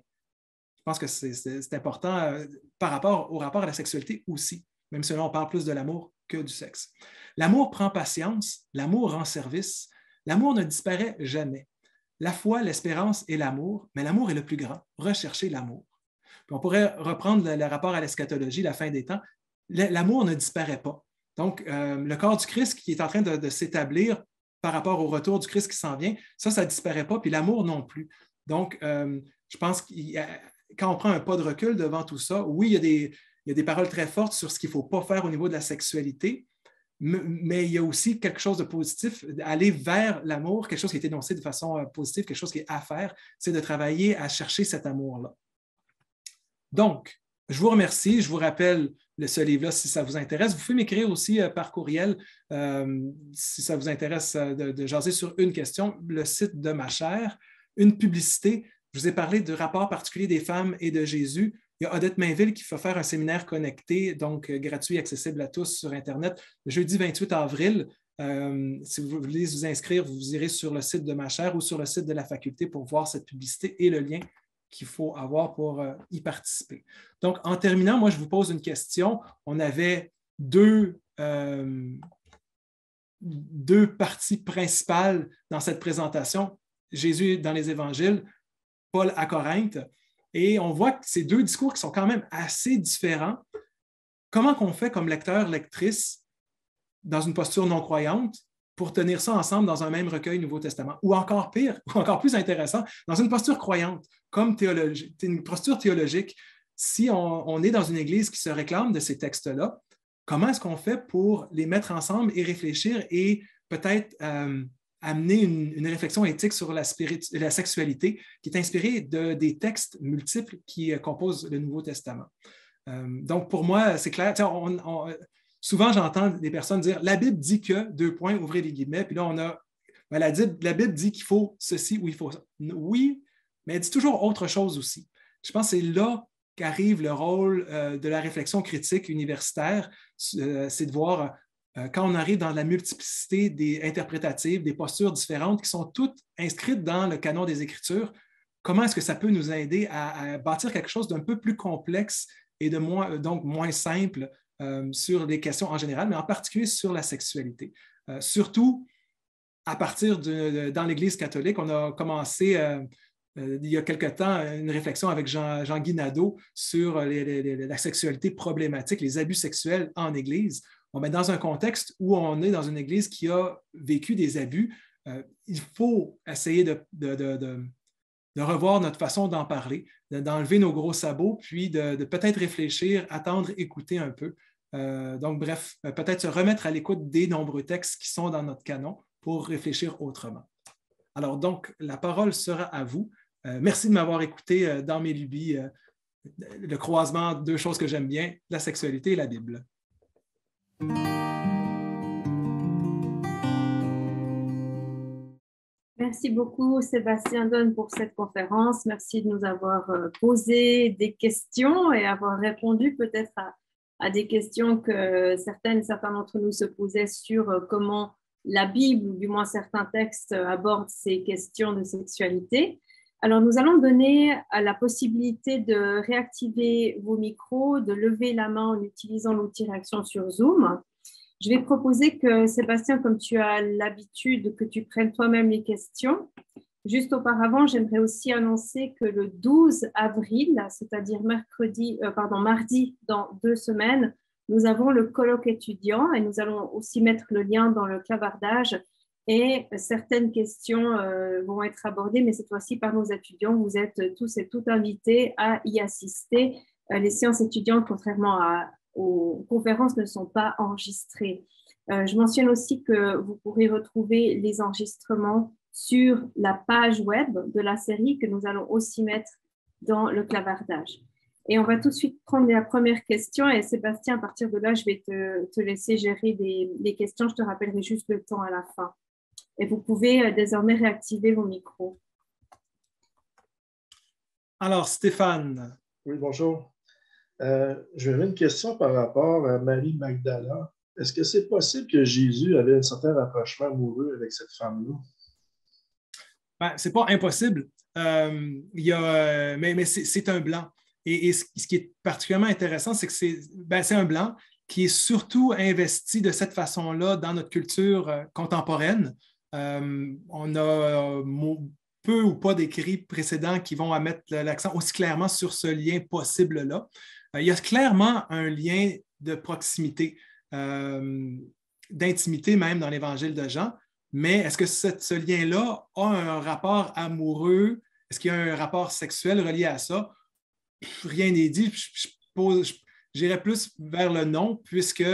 Je pense que c'est important par rapport au rapport à la sexualité aussi, même si là, on parle plus de l'amour que du sexe. L'amour prend patience, l'amour rend service, l'amour ne disparaît jamais. La foi, l'espérance et l'amour, mais l'amour est le plus grand. Recherchez l'amour. Puis on pourrait reprendre le rapport à l'eschatologie, la fin des temps. L'amour ne disparaît pas. Donc, le corps du Christ qui est en train de s'établir par rapport au retour du Christ qui s'en vient, ça ne disparaît pas, puis l'amour non plus. Donc, je pense que quand on prend un pas de recul devant tout ça, oui, il y a des paroles très fortes sur ce qu'il ne faut pas faire au niveau de la sexualité, mais il y a aussi quelque chose de positif, aller vers l'amour, quelque chose qui est énoncé de façon positive, quelque chose qui est à faire, c'est de travailler à chercher cet amour-là. Donc, je vous remercie. Je vous rappelle ce livre-là si ça vous intéresse. Vous pouvez m'écrire aussi par courriel si ça vous intéresse de jaser sur une question. Le site de ma chère, une publicité. Je vous ai parlé du rapport particulier des femmes et de Jésus. Il y a Odette Mainville qui va faire un séminaire connecté, donc gratuit, accessible à tous sur Internet, le jeudi 28 avril. Si vous voulez vous inscrire, vous irez sur le site de ma chère ou sur le site de la faculté pour voir cette publicité et le lien qu'il faut avoir pour y participer. Donc, en terminant, moi, je vous pose une question. On avait deux parties principales dans cette présentation. Jésus dans les évangiles, Paul à Corinthe. Et on voit que ces deux discours qui sont quand même assez différents. Comment qu'on fait comme lecteur, lectrice, dans une posture non croyante, pour tenir ça ensemble dans un même recueil Nouveau Testament. Ou encore pire, ou encore plus intéressant, dans une posture croyante, comme une posture théologique. Si on est dans une église qui se réclame de ces textes-là, comment est-ce qu'on fait pour les mettre ensemble et réfléchir et peut-être amener une réflexion éthique sur la sexualité qui est inspirée des textes multiples qui composent le Nouveau Testament. Donc, pour moi, c'est clair. Souvent, j'entends des personnes dire « La Bible dit que, », ouvrez les guillemets, puis là, on a ben, la Bible dit qu'il faut ceci ou il faut ça. Oui, mais elle dit toujours autre chose aussi. Je pense que c'est là qu'arrive le rôle de la réflexion critique universitaire, c'est de voir quand on arrive dans la multiplicité des interprétatives, des postures différentes qui sont toutes inscrites dans le canon des Écritures, comment est-ce que ça peut nous aider à bâtir quelque chose d'un peu plus complexe et donc moins simple sur les questions en général, mais en particulier sur la sexualité. Surtout, à partir dans l'Église catholique, on a commencé il y a quelque temps une réflexion avec Jean-Guy Nadeau sur la sexualité problématique, les abus sexuels en Église. Bon, ben, dans un contexte où on est dans une Église qui a vécu des abus, il faut essayer de revoir notre façon d'en parler, d'enlever nos gros sabots, puis de peut-être réfléchir, attendre, écouter un peu. Donc, bref, peut-être se remettre à l'écoute des nombreux textes qui sont dans notre canon pour réfléchir autrement. Alors, donc, la parole sera à vous. Merci de m'avoir écouté dans mes lubies, le croisement de deux choses que j'aime bien, la sexualité et la Bible.
Merci beaucoup, Sébastien Donne, pour cette conférence. Merci de nous avoir posé des questions et avoir répondu peut-être à des questions que certains d'entre nous se posaient sur comment la Bible, ou du moins certains textes, abordent ces questions de sexualité. Alors, nous allons donner la possibilité de réactiver vos micros, de lever la main en utilisant l'outil réaction sur Zoom. Je vais proposer que, Sébastien, comme tu as l'habitude, que tu prennes toi-même les questions. Juste auparavant, j'aimerais aussi annoncer que le 12 avril, c'est-à-dire mardi dans 2 semaines, nous avons le colloque étudiant et nous allons aussi mettre le lien dans le clavardage et certaines questions vont être abordées, mais cette fois-ci par nos étudiants. Vous êtes tous et toutes invités à y assister. Les séances étudiantes, contrairement aux conférences, ne sont pas enregistrées. Je mentionne aussi que vous pourrez retrouver les enregistrements sur la page web de la série que nous allons aussi mettre dans le clavardage. Et on va tout de suite prendre la première question. Et Sébastien, à partir de là, je vais te laisser gérer les questions. Je te rappellerai juste le temps à la fin. Et vous pouvez désormais réactiver vos micros.
Alors, Stéphane.
Oui, bonjour. J'avais une question par rapport à Marie Magdala. Est-ce que c'est possible que Jésus avait un certain rapprochement amoureux avec cette femme-là?
Ben, ce n'est pas impossible, mais c'est un blanc. Et ce qui est particulièrement intéressant, c'est que c'est un blanc qui est surtout investi de cette façon-là dans notre culture contemporaine. On a peu ou pas d'écrits précédents qui vont mettre l'accent aussi clairement sur ce lien possible-là. Il y a clairement un lien de proximité, d'intimité même dans l'Évangile de Jean, mais est-ce que ce lien-là a un rapport amoureux? Est-ce qu'il y a un rapport sexuel relié à ça? Rien n'est dit. J'irais plus vers le non, puisque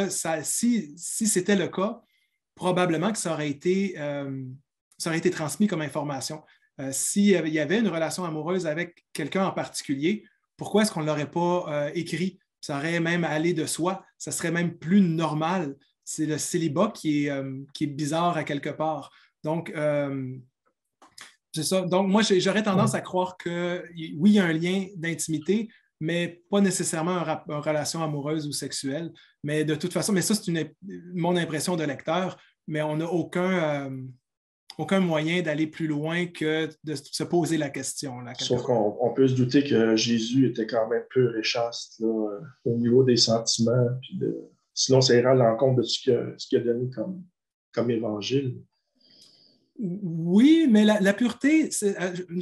si c'était le cas, probablement que ça aurait été transmis comme information. S'il y avait une relation amoureuse avec quelqu'un en particulier, pourquoi est-ce qu'on ne l'aurait pas écrit? Ça aurait même allé de soi. Ça serait même plus normal. C'est le célibat qui est bizarre à quelque part. Donc, c'est ça. Donc, moi, j'aurais tendance à croire que oui, il y a un lien d'intimité, mais pas nécessairement une relation amoureuse ou sexuelle. Mais de toute façon, mais ça, c'est mon impression de lecteur, mais on n'a aucun moyen d'aller plus loin que de se poser la question. Là,
sauf qu'on peut se douter que Jésus était quand même pur et chaste là, au niveau des sentiments. Puis sinon, ça ira à l'encontre de ce qu'il a donné comme évangile.
Oui, mais la pureté,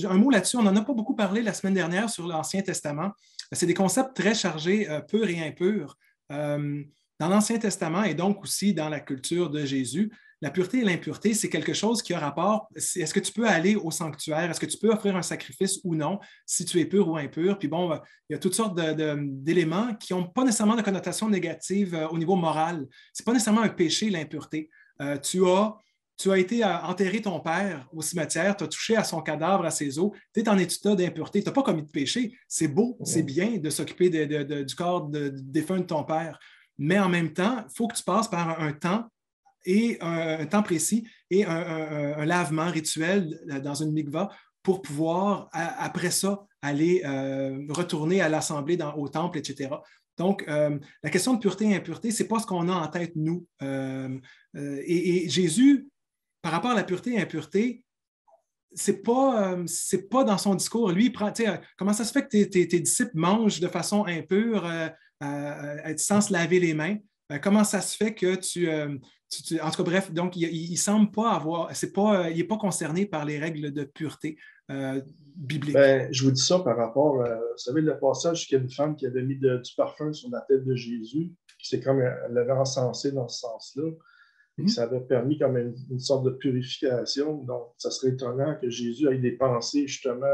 un mot là-dessus, on n'en a pas beaucoup parlé la semaine dernière sur l'Ancien Testament. C'est des concepts très chargés, pur et impur. Dans l'Ancien Testament et donc aussi dans la culture de Jésus, La pureté et l'impureté, c'est quelque chose qui a rapport. Est-ce que tu peux aller au sanctuaire? Est-ce que tu peux offrir un sacrifice ou non, si tu es pur ou impur? Puis bon, il y a toutes sortes d'éléments qui n'ont pas nécessairement de connotation négative au niveau moral. Ce n'est pas nécessairement un péché, l'impureté. Tu as été enterrer ton père au cimetière, tu as touché à son cadavre, à ses os, tu es en état d'impureté, tu n'as pas commis de péché. C'est beau, c'est bien de s'occuper du corps défunt de ton père. Mais en même temps, il faut que tu passes par un temps précis et un lavement rituel dans une mikva pour pouvoir, après ça, aller retourner à l'assemblée au temple, etc. Donc, la question de pureté et impureté, ce n'est pas ce qu'on a en tête, nous. Et Jésus, par rapport à la pureté et impureté, c'est pas dans son discours. Lui, comment ça se fait que tes disciples mangent de façon impure sans se laver les mains? Comment ça se fait que en tout cas, bref, donc il semble pas avoir, il n'est pas concerné par les règles de pureté bibliques.
Ben, je vous dis ça par rapport, vous savez, le passage qu'il y a une femme qui avait mis du parfum sur la tête de Jésus, qui c'est comme elle l'avait encensé dans ce sens-là, et que ça avait permis comme une sorte de purification. Donc, ça serait étonnant que Jésus ait des pensées justement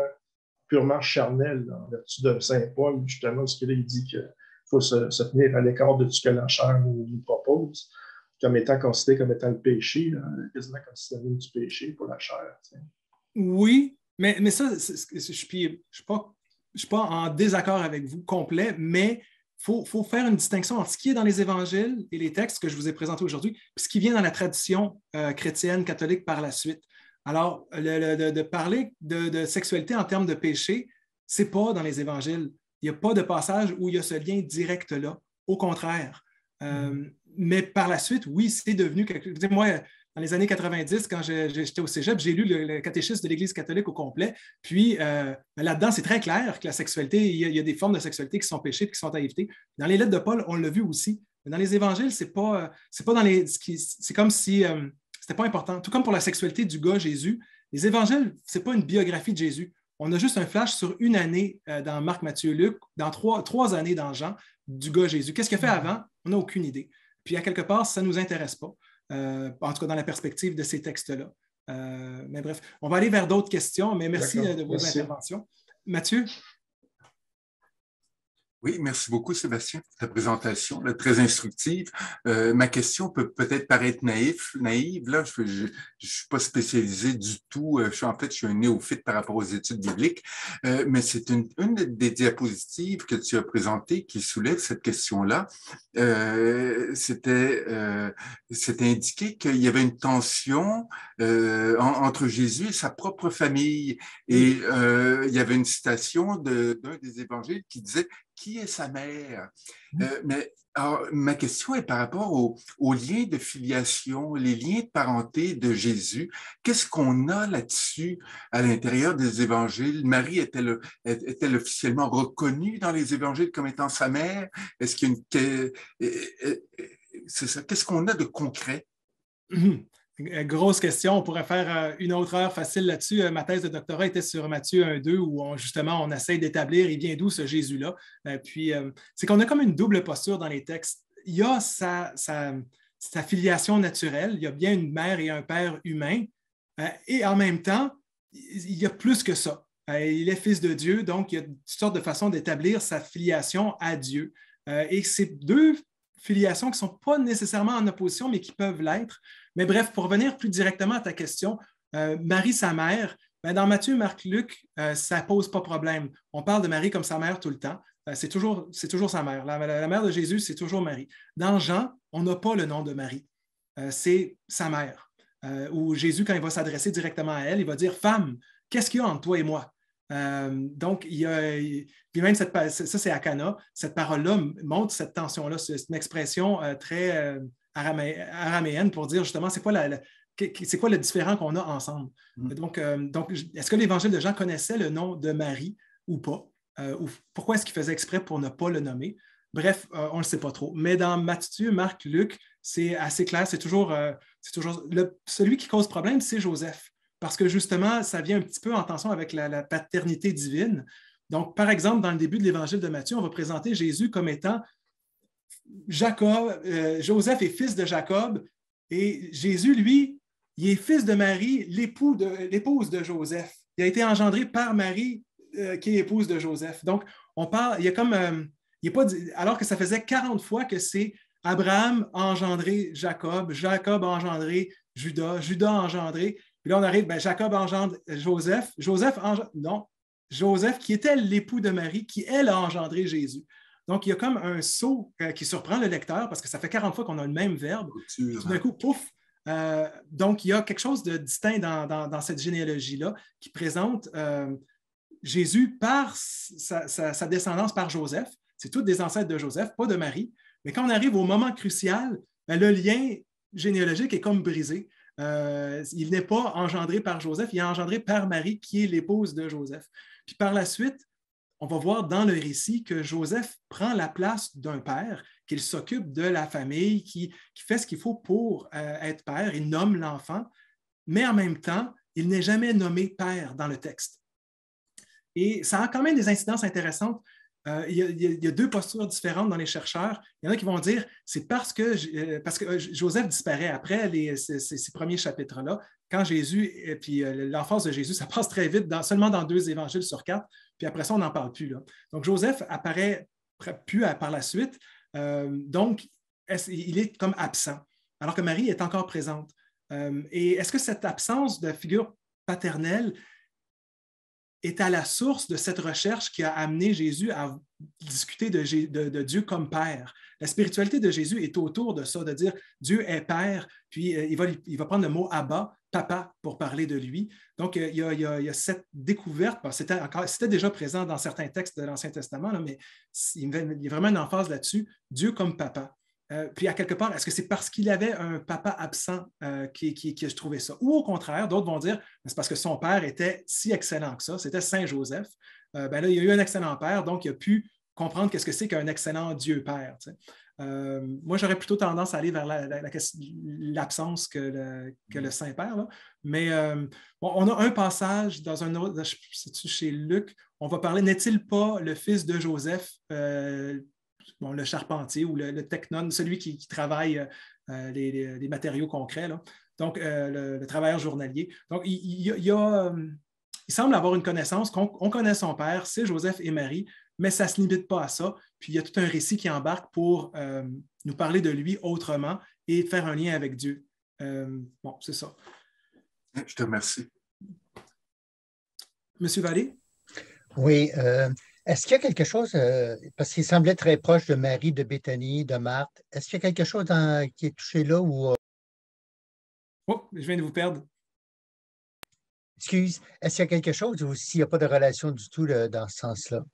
purement charnelles, en vertu de Saint Paul, justement, parce que là, il dit qu'il faut se tenir à l'écart de tout ce que la chair nous propose, comme étant considéré comme étant le péché, quasiment considéré du péché pour la chair. T'sais.
Oui, mais ça, je ne suis pas en désaccord avec vous complet, mais il faut faire une distinction entre ce qui est dans les évangiles et les textes que je vous ai présentés aujourd'hui, puis ce qui vient dans la tradition chrétienne, catholique par la suite. Alors, de parler de sexualité en termes de péché, ce n'est pas dans les évangiles. Il n'y a pas de passage où il y a ce lien direct-là. Au contraire. Mais par la suite, oui, c'est devenu quelque chose. Moi, dans les années 90, quand j'étais au cégep, j'ai lu le catéchisme de l'Église catholique au complet. Puis là-dedans, c'est très clair que la sexualité, il y a des formes de sexualité qui sont péchées et qui sont à éviter. Dans les lettres de Paul, on l'a vu aussi. Mais dans les évangiles, c'est comme si c'était pas important. Tout comme pour la sexualité du gars Jésus, les évangiles, c'est pas une biographie de Jésus. On a juste un flash sur une année dans Marc, Matthieu, Luc, dans trois années dans Jean, du gars Jésus. Qu'est-ce qu'il a fait avant? On n'a aucune idée. Puis à quelque part, ça ne nous intéresse pas. En tout cas, dans la perspective de ces textes-là. Mais bref, on va aller vers d'autres questions, mais merci de vos interventions. Mathieu?
Oui, merci beaucoup, Sébastien, pour ta présentation, là, très instructive. Ma question peut peut-être paraître naïve. Là, je ne suis pas spécialisé du tout. Je suis un néophyte par rapport aux études bibliques, mais c'est une des diapositives que tu as présentées qui soulève cette question-là. C'était indiqué qu'il y avait une tension entre Jésus et sa propre famille. Et il y avait une citation d'un des évangiles qui disait « Qui est sa mère? » Mais alors, ma question est par rapport aux liens de filiation, les liens de parenté de Jésus. Qu'est-ce qu'on a là-dessus à l'intérieur des évangiles? Marie est-elle officiellement reconnue dans les évangiles comme étant sa mère? Est-ce qu'il y a c'est ça. Qu'est-ce qu'on a de concret?
Grosse question. On pourrait faire une autre heure facile là-dessus. Ma thèse de doctorat était sur Matthieu 1-2 où on essaie d'établir il vient d'où ce Jésus-là. Puis, c'est qu'on a comme une double posture dans les textes. Il y a sa filiation naturelle. Il y a bien une mère et un père humain. Et en même temps, il y a plus que ça. Il est fils de Dieu, donc il y a toutes sortes de façons d'établir sa filiation à Dieu. Et c'est deux filiations qui ne sont pas nécessairement en opposition, mais qui peuvent l'être. Mais bref, pour revenir plus directement à ta question, Marie, sa mère, dans Matthieu, Marc, Luc, ça ne pose pas problème. On parle de Marie comme sa mère tout le temps. C'est toujours sa mère. La mère de Jésus, c'est toujours Marie. Dans Jean, on n'a pas le nom de Marie. C'est sa mère. Où Jésus, quand il va s'adresser directement à elle, il va dire « Femme, qu'est-ce qu'il y a entre toi et moi? » Donc, puis même ça c'est à Cana, cette parole-là montre cette tension-là. C'est une expression très araméenne pour dire justement c'est quoi le différent qu'on a ensemble. Donc, est-ce que l'Évangile de Jean connaissait le nom de Marie ou pas? Ou pourquoi est-ce qu'il faisait exprès pour ne pas le nommer? Bref, on ne le sait pas trop. Mais dans Matthieu, Marc, Luc, c'est assez clair. C'est toujours celui qui cause problème, c'est Joseph. Parce que justement, ça vient un petit peu en tension avec la paternité divine. Donc, par exemple, dans le début de l'Évangile de Matthieu, on va présenter Jésus comme étant Joseph est fils de Jacob, Et Jésus, lui, il est fils de Marie, l'épouse de Joseph. Il a été engendré par Marie, qui est épouse de Joseph. Donc, on parle, il y a comme, il est pas, alors que ça faisait 40 fois que c'est Abraham a engendré Jacob, Jacob a engendré Judas, Judas a engendré, puis là on arrive, ben, Jacob engendre Joseph, Joseph qui était l'époux de Marie, qui elle a engendré Jésus. Donc, il y a comme un saut qui surprend le lecteur parce que ça fait 40 fois qu'on a le même verbe. Tout d'un coup, pouf! Donc, il y a quelque chose de distinct dans cette généalogie-là qui présente Jésus par sa descendance par Joseph. C'est toutes des ancêtres de Joseph, pas de Marie. Mais quand on arrive au moment crucial, ben, le lien généalogique est comme brisé. Il n'est pas engendré par Joseph, il est engendré par Marie, qui est l'épouse de Joseph. Puis par la suite, on va voir dans le récit que Joseph prend la place d'un père, qu'il s'occupe de la famille, qui fait ce qu'il faut pour être père, il nomme l'enfant, mais en même temps, il n'est jamais nommé père dans le texte. Et ça a quand même des incidences intéressantes. Il y a deux postures différentes dans les chercheurs. Il y en a qui vont dire c'est parce que Joseph disparaît après ces premiers chapitres-là. Quand Jésus, et puis l'enfance de Jésus, ça passe très vite, seulement dans 2 évangiles sur 4, puis après ça, on n'en parle plus. Là. Donc, Joseph apparaît plus par la suite, donc il est comme absent, alors que Marie est encore présente. Et est-ce que cette absence de figure paternelle est à la source de cette recherche qui a amené Jésus à discuter de Dieu comme Père? La spiritualité de Jésus est autour de ça, de dire Dieu est Père, puis il va prendre le mot Abba, Papa, pour parler de lui. Donc, il y a cette découverte, c'était déjà présent dans certains textes de l'Ancien Testament, là, mais il y a vraiment une emphase là-dessus, Dieu comme Papa. Puis à quelque part, est-ce que c'est parce qu'il avait un papa absent que je trouvais ça? Ou au contraire, d'autres vont dire, c'est parce que son père était si excellent que ça, c'était Saint Joseph. Ben là, il y a eu un excellent père, donc il a pu comprendre qu'est-ce que c'est qu'un excellent Dieu Père. Tu sais. Moi, j'aurais plutôt tendance à aller vers l'absence que le Saint-Père. Là. Mais bon, on a un passage dans un autre, c'est-tu chez Luc, on va parler, n'est-il pas le fils de Joseph, le charpentier ou le technone, celui qui travaille les matériaux concrets, là. Donc le travailleur journalier. Donc, il semble avoir une connaissance, on connaît son père, c'est Joseph et Marie, mais ça ne se limite pas à ça. Puis il y a tout un récit qui embarque pour nous parler de lui autrement et faire un lien avec Dieu. Bon, c'est ça.
Je te remercie.
Monsieur Vallée?
Oui. Est-ce qu'il y a quelque chose, parce qu'il semblait très proche de Marie, de Béthanie, de Marthe, est-ce qu'il y a quelque chose qui est touché là ou...
Oh, je viens de vous perdre.
Excuse, est-ce qu'il y a quelque chose ou s'il n'y a pas de relation du tout dans ce sens-là?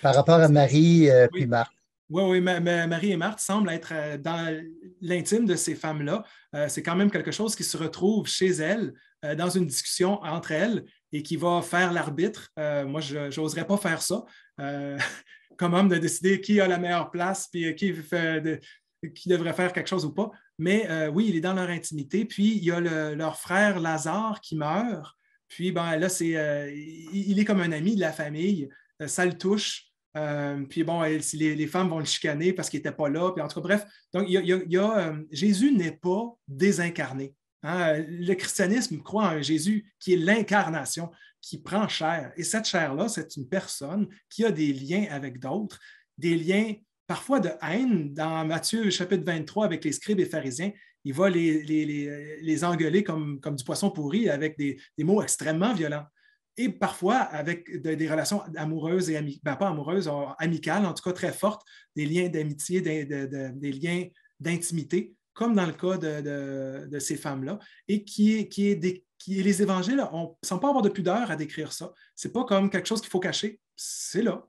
Par rapport à Marie puis Marthe.
Oui, Marie et Marthe semblent être dans l'intime de ces femmes-là. C'est quand même quelque chose qui se retrouve chez elles, dans une discussion entre elles et qui va faire l'arbitre. Moi, je n'oserais pas faire ça. Comme homme, de décider qui a la meilleure place puis qui devrait faire quelque chose ou pas. Mais oui, il est dans leur intimité. Puis, il y a leur frère Lazare qui meurt. Puis, ben, là, il est comme un ami de la famille. Ça le touche. Puis bon, les femmes vont le chicaner parce qu'il n'était pas là. Puis en tout cas, bref, donc Jésus n'est pas désincarné. Hein? Le christianisme croit en un Jésus qui est l'incarnation, qui prend chair. Et cette chair-là, c'est une personne qui a des liens avec d'autres, des liens parfois de haine. Dans Matthieu chapitre 23, avec les scribes et pharisiens, il va les engueuler comme du poisson pourri avec des mots extrêmement violents. Et parfois avec des relations amoureuses et pas amoureuses, amicales, en tout cas très fortes, des liens d'amitié, des liens d'intimité, comme dans le cas de ces femmes-là, et les évangiles ne semblent pas avoir de pudeur à décrire ça. Ce n'est pas comme quelque chose qu'il faut cacher, c'est là.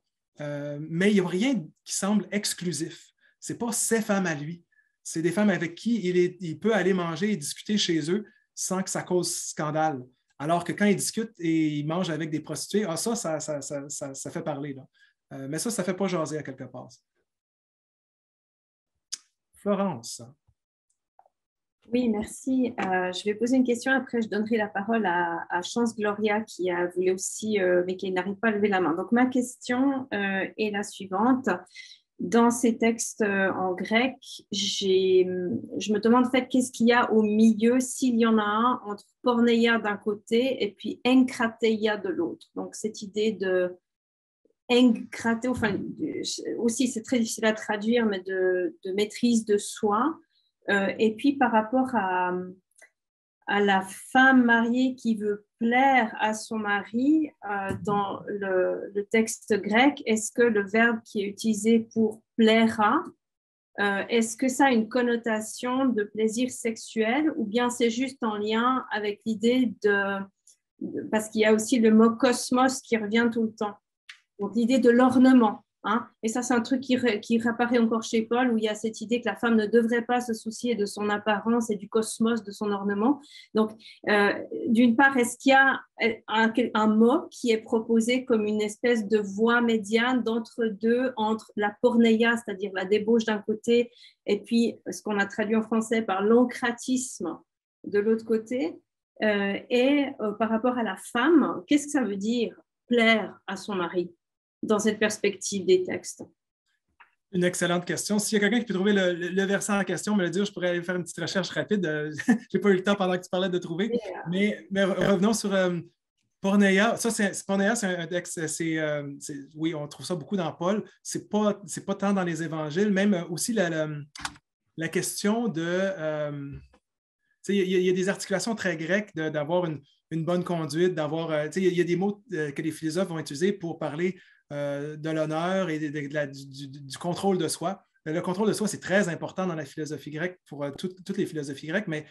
Mais il n'y a rien qui semble exclusif. Ce n'est pas ces femmes à lui. C'est des femmes avec qui il peut aller manger et discuter chez eux sans que ça cause scandale. Alors que quand ils discutent et ils mangent avec des prostituées, ça fait parler. Là. Mais ça ne fait pas jaser à quelque part. Florence.
Oui, merci. Je vais poser une question. Après, je donnerai la parole à Chance Gloria qui a voulu aussi, mais qui n'arrive pas à lever la main. Donc, ma question est la suivante. dans ces textes en grec, je me demande en fait qu'est-ce qu'il y a au milieu, s'il y en a un, entre porneia d'un côté et puis enkrateia de l'autre. Donc cette idée de enkraté, enfin aussi c'est très difficile à traduire, mais de maîtrise de soi. Et puis par rapport à la femme mariée qui veut plaire à son mari, dans le texte grec, est-ce que le verbe qui est utilisé pour plaira, est-ce que ça a une connotation de plaisir sexuel ou bien c'est juste en lien avec l'idée parce qu'il y a aussi le mot cosmos qui revient tout le temps. Donc l'idée de l'ornement. Hein. Et ça, c'est un truc qui réapparaît encore chez Paul, où il y a cette idée que la femme ne devrait pas se soucier de son apparence et du cosmos de son ornement. Donc, d'une part, est-ce qu'il y a un mot qui est proposé comme une espèce de voie médiane d'entre-deux, entre la porneia, c'est-à-dire la débauche d'un côté, et puis ce qu'on a traduit en français par l'encratisme de l'autre côté, et par rapport à la femme, qu'est-ce que ça veut dire plaire à son mari dans cette perspective des textes?
Une excellente question. S'il y a quelqu'un qui peut trouver le verset en question, me le dire, je pourrais aller faire une petite recherche rapide. Je n'ai pas eu le temps pendant que tu parlais de trouver. Mais revenons sur porneia. Ça, porneia, c'est un texte, oui, on trouve ça beaucoup dans Paul. C'est pas tant dans les évangiles. Même aussi la question de... il y a des articulations très grecques d'avoir une bonne conduite, d'avoir... il y a des mots que les philosophes vont utiliser pour parler de l'honneur et du contrôle de soi. Le contrôle de soi, c'est très important dans la philosophie grecque, pour toutes les philosophies grecques, mais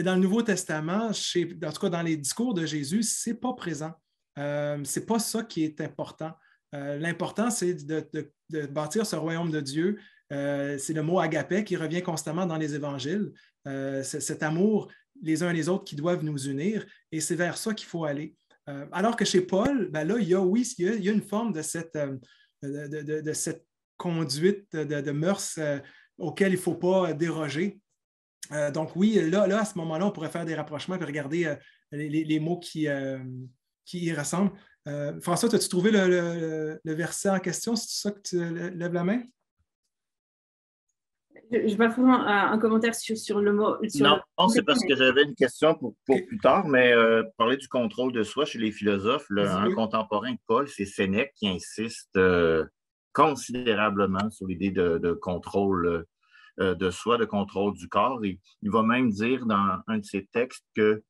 dans le Nouveau Testament, en tout cas dans les discours de Jésus, ce n'est pas présent. Ce n'est pas ça qui est important. L'important, c'est de bâtir ce royaume de Dieu. C'est le mot agapé qui revient constamment dans les évangiles. Cet amour les uns les autres qui doivent nous unir, et c'est vers ça qu'il faut aller. Alors que chez Paul, ben là, il y a une forme de cette conduite de mœurs auquel il ne faut pas déroger. Donc oui, là, à ce moment-là, on pourrait faire des rapprochements et regarder les mots qui y ressemblent. François, as-tu trouvé le verset en question? C'est ça que tu lèves la main?
Je vais pas faire un commentaire sur le mot.
Non, c'est parce que j'avais une question pour plus tard, mais parler du contrôle de soi chez les philosophes, un contemporain de Paul, c'est Sénèque qui insiste considérablement sur l'idée de contrôle de soi, de contrôle du corps. Et il va même dire dans un de ses textes que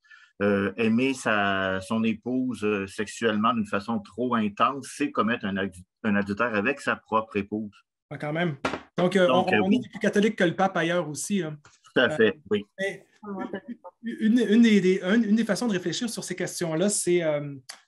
aimer son épouse sexuellement d'une façon trop intense, c'est commettre un adultère avec sa propre épouse.
Ah, quand même. Donc, on est plus catholique que le pape ailleurs aussi. Hein.
Tout à fait, oui.
Une des façons de réfléchir sur ces questions-là, c'est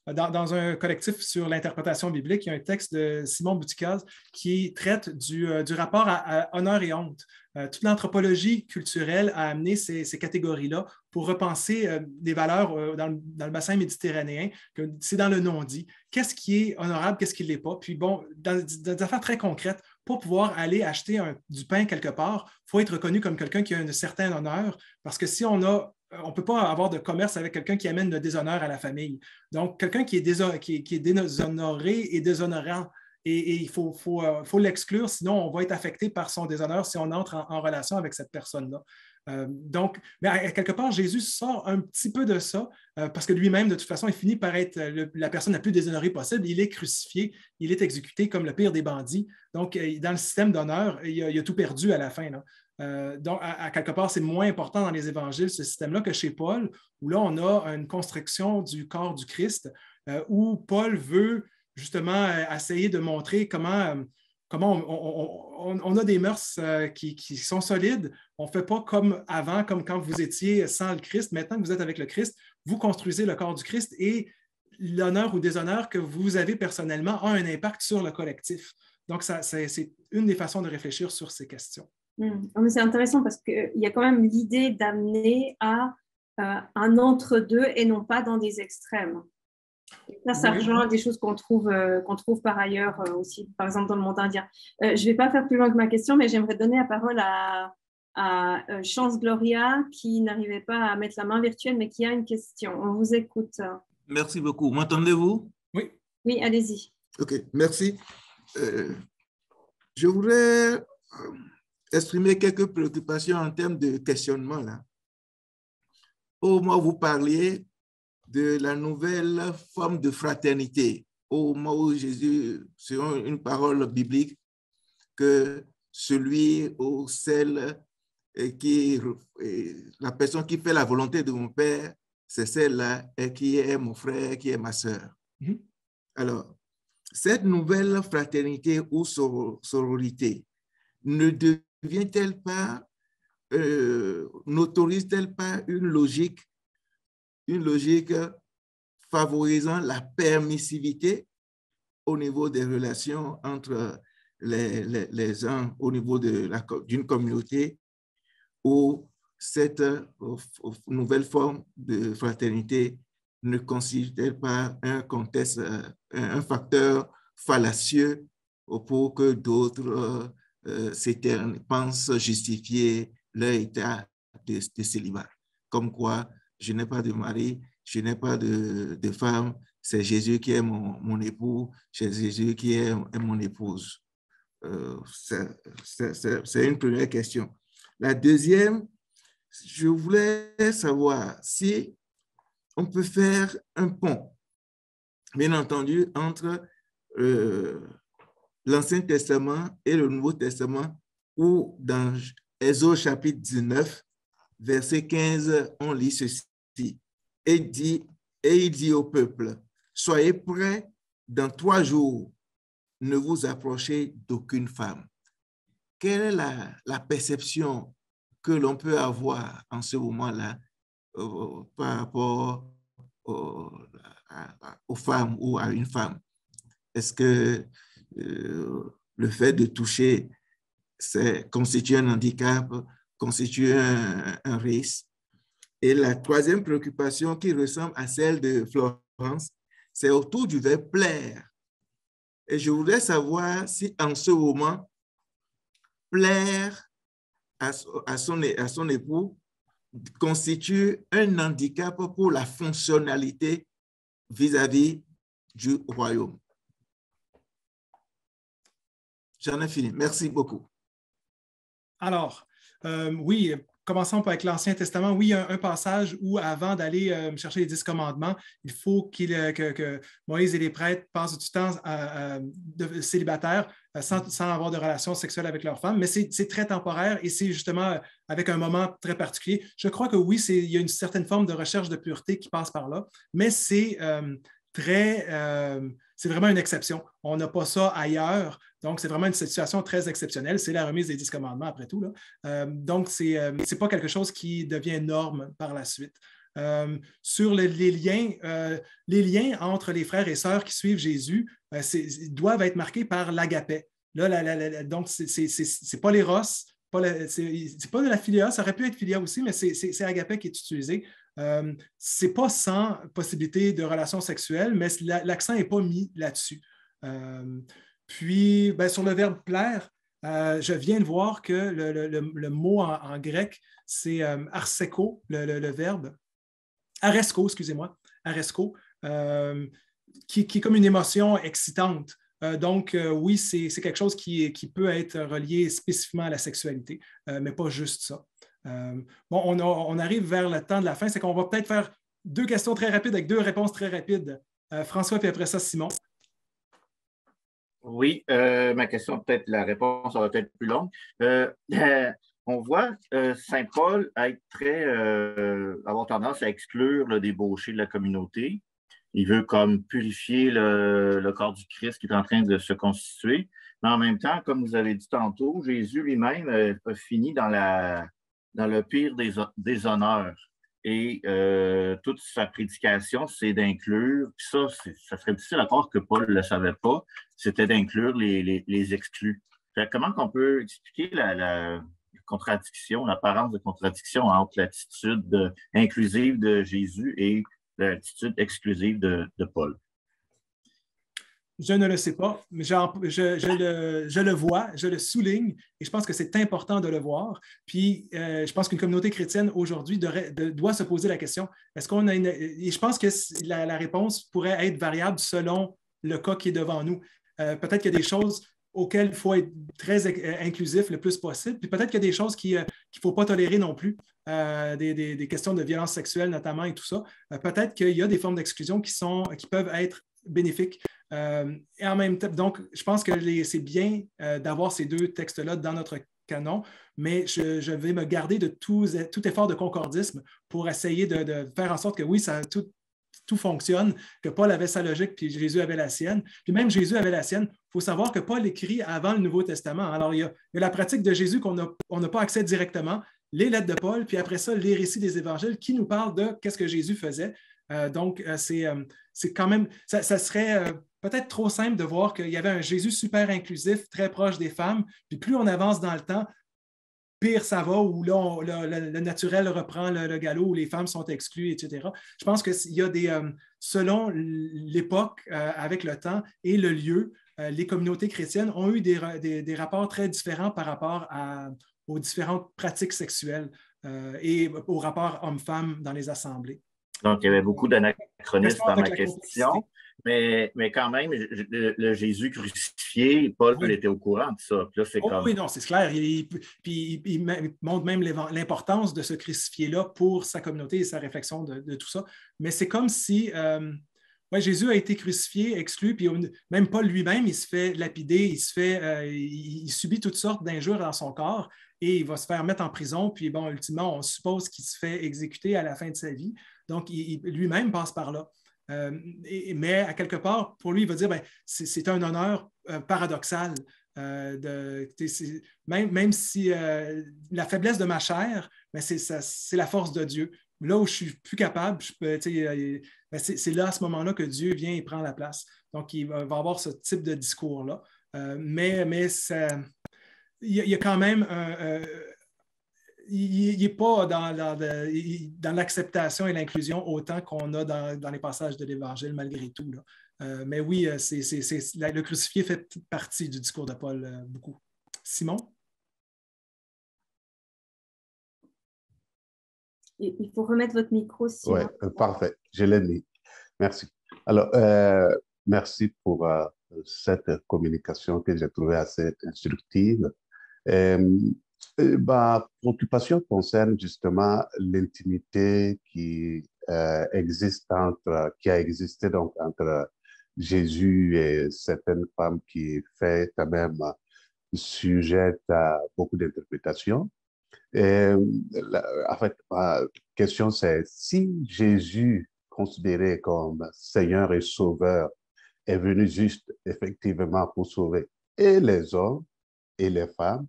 dans un collectif sur l'interprétation biblique, il y a un texte de Simon Boutikaz qui traite du rapport à honneur et honte. Toute l'anthropologie culturelle a amené ces catégories-là pour repenser des valeurs dans le bassin méditerranéen, que c'est dans le non-dit. Qu'est-ce qui est honorable, qu'est-ce qui ne l'est pas? Puis bon, dans des affaires très concrètes, pour pouvoir aller acheter du pain quelque part, il faut être reconnu comme quelqu'un qui a un certain honneur, parce que si on ne peut pas avoir de commerce avec quelqu'un qui amène le déshonneur à la famille. Donc, quelqu'un qui est déshonoré et déshonorant, et il faut l'exclure, sinon on va être affecté par son déshonneur si on entre en relation avec cette personne-là. Donc, mais à quelque part, Jésus sort un petit peu de ça, parce que lui-même, de toute façon, il finit par être la personne la plus déshonorée possible. Il est crucifié, il est exécuté comme le pire des bandits. Donc, dans le système d'honneur, il a tout perdu à la fin. Là. Donc, à quelque part, c'est moins important dans les évangiles, ce système-là, que chez Paul, où là, on a une construction du corps du Christ, où Paul veut justement essayer de montrer comment on a des mœurs qui sont solides. On ne fait pas comme avant, comme quand vous étiez sans le Christ. Maintenant que vous êtes avec le Christ, vous construisez le corps du Christ et l'honneur ou déshonneur que vous avez personnellement a un impact sur le collectif. Donc, c'est une des façons de réfléchir sur ces questions.
C'est intéressant parce qu'il y a quand même l'idée d'amener à un entre-deux et non pas dans des extrêmes. Ça rejoint des choses qu'on trouve par ailleurs aussi, par exemple dans le monde indien. Je ne vais pas faire plus loin que ma question, mais j'aimerais donner la parole à Chance Gloria qui n'arrivait pas à mettre la main virtuelle, mais qui a une question. On vous écoute.
Merci beaucoup. M'entendez-vous?
Oui.
Oui, allez-y.
OK, merci. Je voudrais exprimer quelques préoccupations en termes de questionnement. Là. Au moment où vous parliez de la nouvelle forme de fraternité, au moment où Jésus, selon une parole biblique, que celui ou celle la personne qui fait la volonté de mon Père, c'est celle-là qui est mon frère, qui est ma sœur. Mm-hmm. Alors, cette nouvelle fraternité ou sororité ne devient-elle pas, n'autorise-t-elle pas une logique favorisant la permissivité au niveau des relations entre les uns au niveau d'une communauté, où cette nouvelle forme de fraternité ne constitue pas un contexte, un facteur fallacieux pour que d'autres pensent justifier leur état de célibat. Comme quoi, je n'ai pas de mari, je n'ai pas de femme, c'est Jésus qui est mon époux, c'est Jésus qui est mon épouse. C'est une première question. La deuxième, je voulais savoir si on peut faire un pont, bien entendu, entre l'Ancien Testament et le Nouveau Testament, où dans Exode chapitre 19, verset 15, on lit ceci. Et il dit au peuple, soyez prêts, dans 3 jours, ne vous approchez d'aucune femme. Quelle est la perception que l'on peut avoir en ce moment-là par rapport aux femmes ou à une femme? Est-ce que le fait de toucher constitue un handicap, constitue un risque? Et la troisième préoccupation qui ressemble à celle de Florence, c'est autour du verbe plaire. Et je voudrais savoir si en ce moment, plaire à son époux constitue un handicap pour la fonctionnalité vis-à-vis du royaume. J'en ai fini. Merci beaucoup.
Alors, oui, commençons avec l'Ancien Testament. Oui, il y a un passage où, avant d'aller chercher les 10 commandements, il faut que Moïse et les prêtres passent du temps célibataires sans avoir de relations sexuelles avec leurs femmes, mais c'est très temporaire et c'est justement avec un moment très particulier. Je crois que oui, il y a une certaine forme de recherche de pureté qui passe par là, mais c'est vraiment une exception. On n'a pas ça ailleurs. Donc, c'est vraiment une situation très exceptionnelle. C'est la remise des 10 commandements, après tout. Là. Donc, ce n'est pas quelque chose qui devient norme par la suite. Sur les liens entre les frères et sœurs qui suivent Jésus doivent être marqués par l'agapé. Donc, ce n'est pas l'éros, c'est pas de la philia, ça aurait pu être philia aussi, mais c'est agapé qui est utilisé. Ce n'est pas sans possibilité de relations sexuelles, mais l'accent n'est pas mis là-dessus. Puis, sur le verbe plaire, je viens de voir que le mot en grec, c'est arseko, le verbe. Aresko, excusez-moi, aresko, qui est comme une émotion excitante. Donc, oui, c'est quelque chose qui peut être relié spécifiquement à la sexualité, mais pas juste ça. On arrive vers le temps de la fin, c'est qu'on va peut-être faire 2 questions très rapides avec 2 réponses très rapides. François, puis après ça, Simon.
Oui, ma question, peut-être la réponse va être plus longue. On voit Saint Paul avoir tendance à exclure le débauché de la communauté. Il veut comme purifier le corps du Christ qui est en train de se constituer. Mais en même temps, comme vous avez dit tantôt, Jésus lui-même a fini dans le pire des honneurs. Et toute sa prédication, c'est d'inclure, ça serait difficile à croire que Paul ne le savait pas, c'était d'inclure les exclus. Comment on peut expliquer la contradiction, l'apparence de contradiction entre l'attitude inclusive de Jésus et l'attitude exclusive de Paul?
Je ne le sais pas, mais je le vois, je le souligne et je pense que c'est important de le voir. Puis, je pense qu'une communauté chrétienne aujourd'hui doit se poser la question, est-ce qu'on a Et je pense que la réponse pourrait être variable selon le cas qui est devant nous. Peut-être qu'il y a des choses auxquelles il faut être très inclusif le plus possible. Puis peut-être qu'il y a des choses qu'il ne faut pas tolérer non plus, des questions de violence sexuelle notamment et tout ça. Peut-être qu'il y a des formes d'exclusion qui peuvent être bénéfiques. Et en même temps, donc, je pense que c'est bien d'avoir ces deux textes-là dans notre canon, mais je vais me garder de tout effort de concordisme pour essayer de faire en sorte que oui, tout fonctionne, que Paul avait sa logique, puis Jésus avait la sienne. Puis même Jésus avait la sienne. Il faut savoir que Paul écrit avant le Nouveau Testament. Alors, il y a la pratique de Jésus qu'on n'a pas accès directement, les lettres de Paul, puis après ça, les récits des évangiles qui nous parlent de qu'est-ce que Jésus faisait. Donc, c'est quand même, ça serait peut-être trop simple de voir qu'il y avait un Jésus super inclusif, très proche des femmes, puis plus on avance dans le temps, pire ça va, où là, le naturel reprend le galop, où les femmes sont exclues, etc. Je pense qu'il y a selon l'époque, avec le temps et le lieu, les communautés chrétiennes ont eu des rapports très différents par rapport aux différentes pratiques sexuelles et au rapport homme-femme dans les assemblées.
Donc, il y avait beaucoup d'anachronismes dans ma question, mais quand même, le Jésus crucifié, Paul était au courant de ça. Puis là, c'est comme...
Oui, non, c'est clair. Il montre même l'importance de ce crucifié-là pour sa communauté et sa réflexion de tout ça. Mais c'est comme si Jésus a été crucifié, exclu, puis même Paul lui-même, il se fait lapider, il subit toutes sortes d'injures dans son corps et il va se faire mettre en prison, puis bon, ultimement, on suppose qu'il se fait exécuter à la fin de sa vie. Donc, lui-même passe par là. Mais à quelque part, pour lui, il va dire, c'est un honneur paradoxal. Même si la faiblesse de ma chair, c'est la force de Dieu. Là où je suis plus capable, c'est là, à ce moment-là, que Dieu vient et prend la place. Donc, il va avoir ce type de discours-là. Mais il y a quand même il n'est pas dans l'acceptation et l'inclusion autant qu'on a dans les passages de l'Évangile, malgré tout. Là. Mais oui, le crucifié fait partie du discours de Paul beaucoup. Simon?
Il faut remettre votre micro, Simon.
Oui, parfait. Je l'ai mis. Merci. Alors, merci pour cette communication que j'ai trouvée assez instructive. Ma préoccupation concerne justement l'intimité qui a existé donc entre Jésus et certaines femmes qui fait quand même sujette à beaucoup d'interprétations. En fait, ma question c'est si Jésus, considéré comme Seigneur et Sauveur, est venu juste effectivement pour sauver et les hommes et les femmes,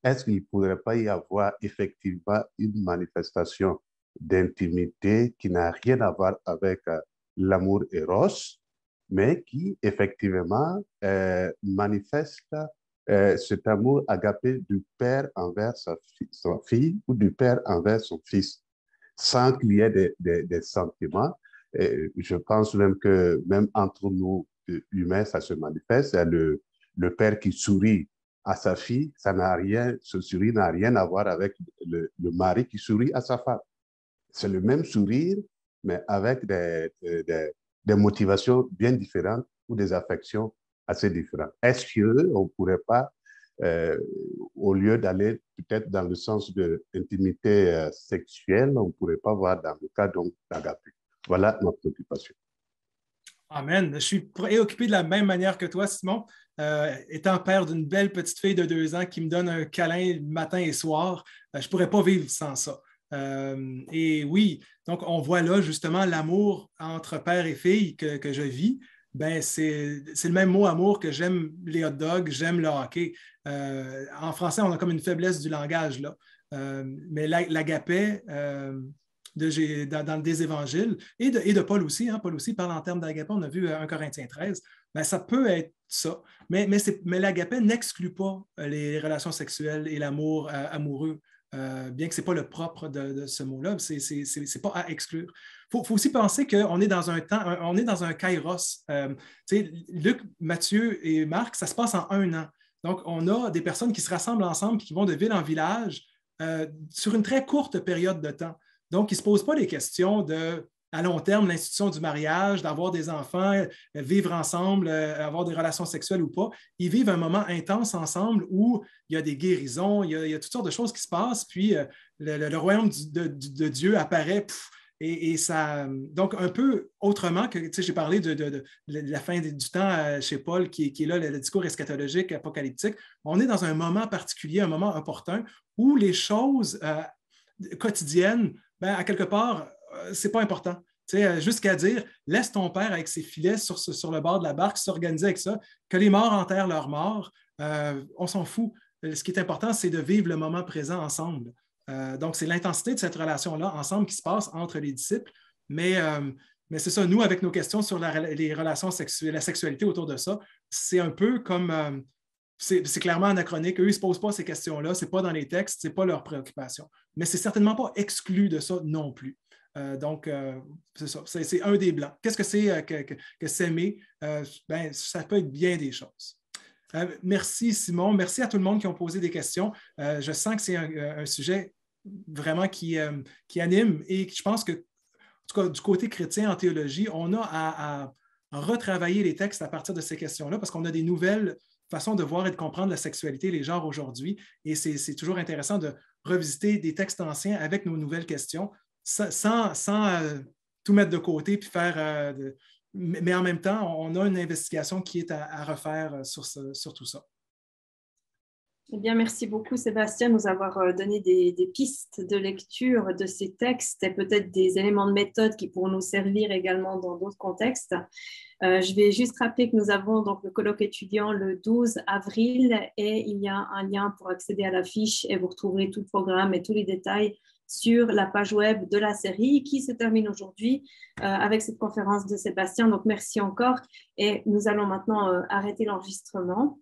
est-ce qu'il ne pourrait pas y avoir effectivement une manifestation d'intimité qui n'a rien à voir avec l'amour éros, mais qui effectivement manifeste cet amour agapé du père envers sa fille ou du père envers son fils, sans qu'il y ait des sentiments. Et je pense même que même entre nous humains, ça se manifeste. Le père qui sourit à sa fille, ce sourire n'a rien à voir avec le mari qui sourit à sa femme. C'est le même sourire, mais avec des motivations bien différentes ou des affections assez différentes. Est-ce qu'on ne pourrait pas, au lieu d'aller peut-être dans le sens de l'intimité sexuelle, on ne pourrait pas voir dans le cas d'agapé? Voilà notre préoccupation.
Amen. Je suis préoccupé de la même manière que toi, Simon. Étant père d'une belle petite fille de 2 ans qui me donne un câlin matin et soir, je ne pourrais pas vivre sans ça. Et oui, donc on voit là justement l'amour entre père et fille que je vis. C'est le même mot amour que j'aime les hot dogs, j'aime le hockey. En français, on a comme une faiblesse du langage là. Mais l'agapé, dans des évangiles et de Paul aussi. Paul aussi parle en termes d'agapé. On a vu 1 Corinthiens 13. Ça peut être ça. Mais l'agapé n'exclut pas les relations sexuelles et l'amour amoureux, bien que ce n'est pas le propre de ce mot-là. Ce n'est pas à exclure. Il faut aussi penser qu'on est dans un temps, on est dans un kairos. Luc, Matthieu et Marc, ça se passe en 1 an. Donc, on a des personnes qui se rassemblent ensemble et qui vont de ville en village sur une très courte période de temps. Donc, ils ne se posent pas les questions de à long terme l'institution du mariage, d'avoir des enfants, vivre ensemble, avoir des relations sexuelles ou pas. Ils vivent un moment intense ensemble où il y a des guérisons, il y a toutes sortes de choses qui se passent, puis le royaume de Dieu apparaît. Et ça, donc, un peu autrement que, tu sais, j'ai parlé de la fin du temps chez Paul, qui est là, le discours eschatologique, apocalyptique. On est dans un moment particulier, un moment opportun, où les choses quotidiennes, ben, à quelque part, c'est pas important. Jusqu'à dire, laisse ton père avec ses filets sur le bord de la barque, s'organiser avec ça, que les morts enterrent leurs morts, on s'en fout. Ce qui est important, c'est de vivre le moment présent ensemble. Donc, c'est l'intensité de cette relation-là ensemble qui se passe entre les disciples. Mais c'est ça, nous, avec nos questions sur les relations sexuelles, la sexualité autour de ça, c'est un peu comme... c'est clairement anachronique. Eux, ils ne se posent pas ces questions-là. Ce n'est pas dans les textes, ce n'est pas leur préoccupation. Mais ce n'est certainement pas exclu de ça non plus. Donc, c'est ça. C'est un des blancs. Qu'est-ce que c'est que s'aimer? Ben, ça peut être bien des choses. Merci, Simon. Merci à tout le monde qui ont posé des questions. Je sens que c'est un sujet vraiment qui anime et je pense que, en tout cas, du côté chrétien en théologie, on a à retravailler les textes à partir de ces questions-là parce qu'on a des nouvelles façons de voir et de comprendre la sexualité, les genres aujourd'hui. Et c'est toujours intéressant de revisiter des textes anciens avec nos nouvelles questions sans tout mettre de côté puis faire... mais en même temps, on a une investigation qui est à refaire sur tout ça.
Eh bien, merci beaucoup, Sébastien, de nous avoir donné des pistes de lecture de ces textes et peut-être des éléments de méthode qui pourront nous servir également dans d'autres contextes. Je vais juste rappeler que nous avons donc le colloque étudiant le 12 avril et il y a un lien pour accéder à la fiche et vous retrouverez tout le programme et tous les détails sur la page web de la série qui se termine aujourd'hui avec cette conférence de Sébastien. Donc, merci encore et nous allons maintenant arrêter l'enregistrement.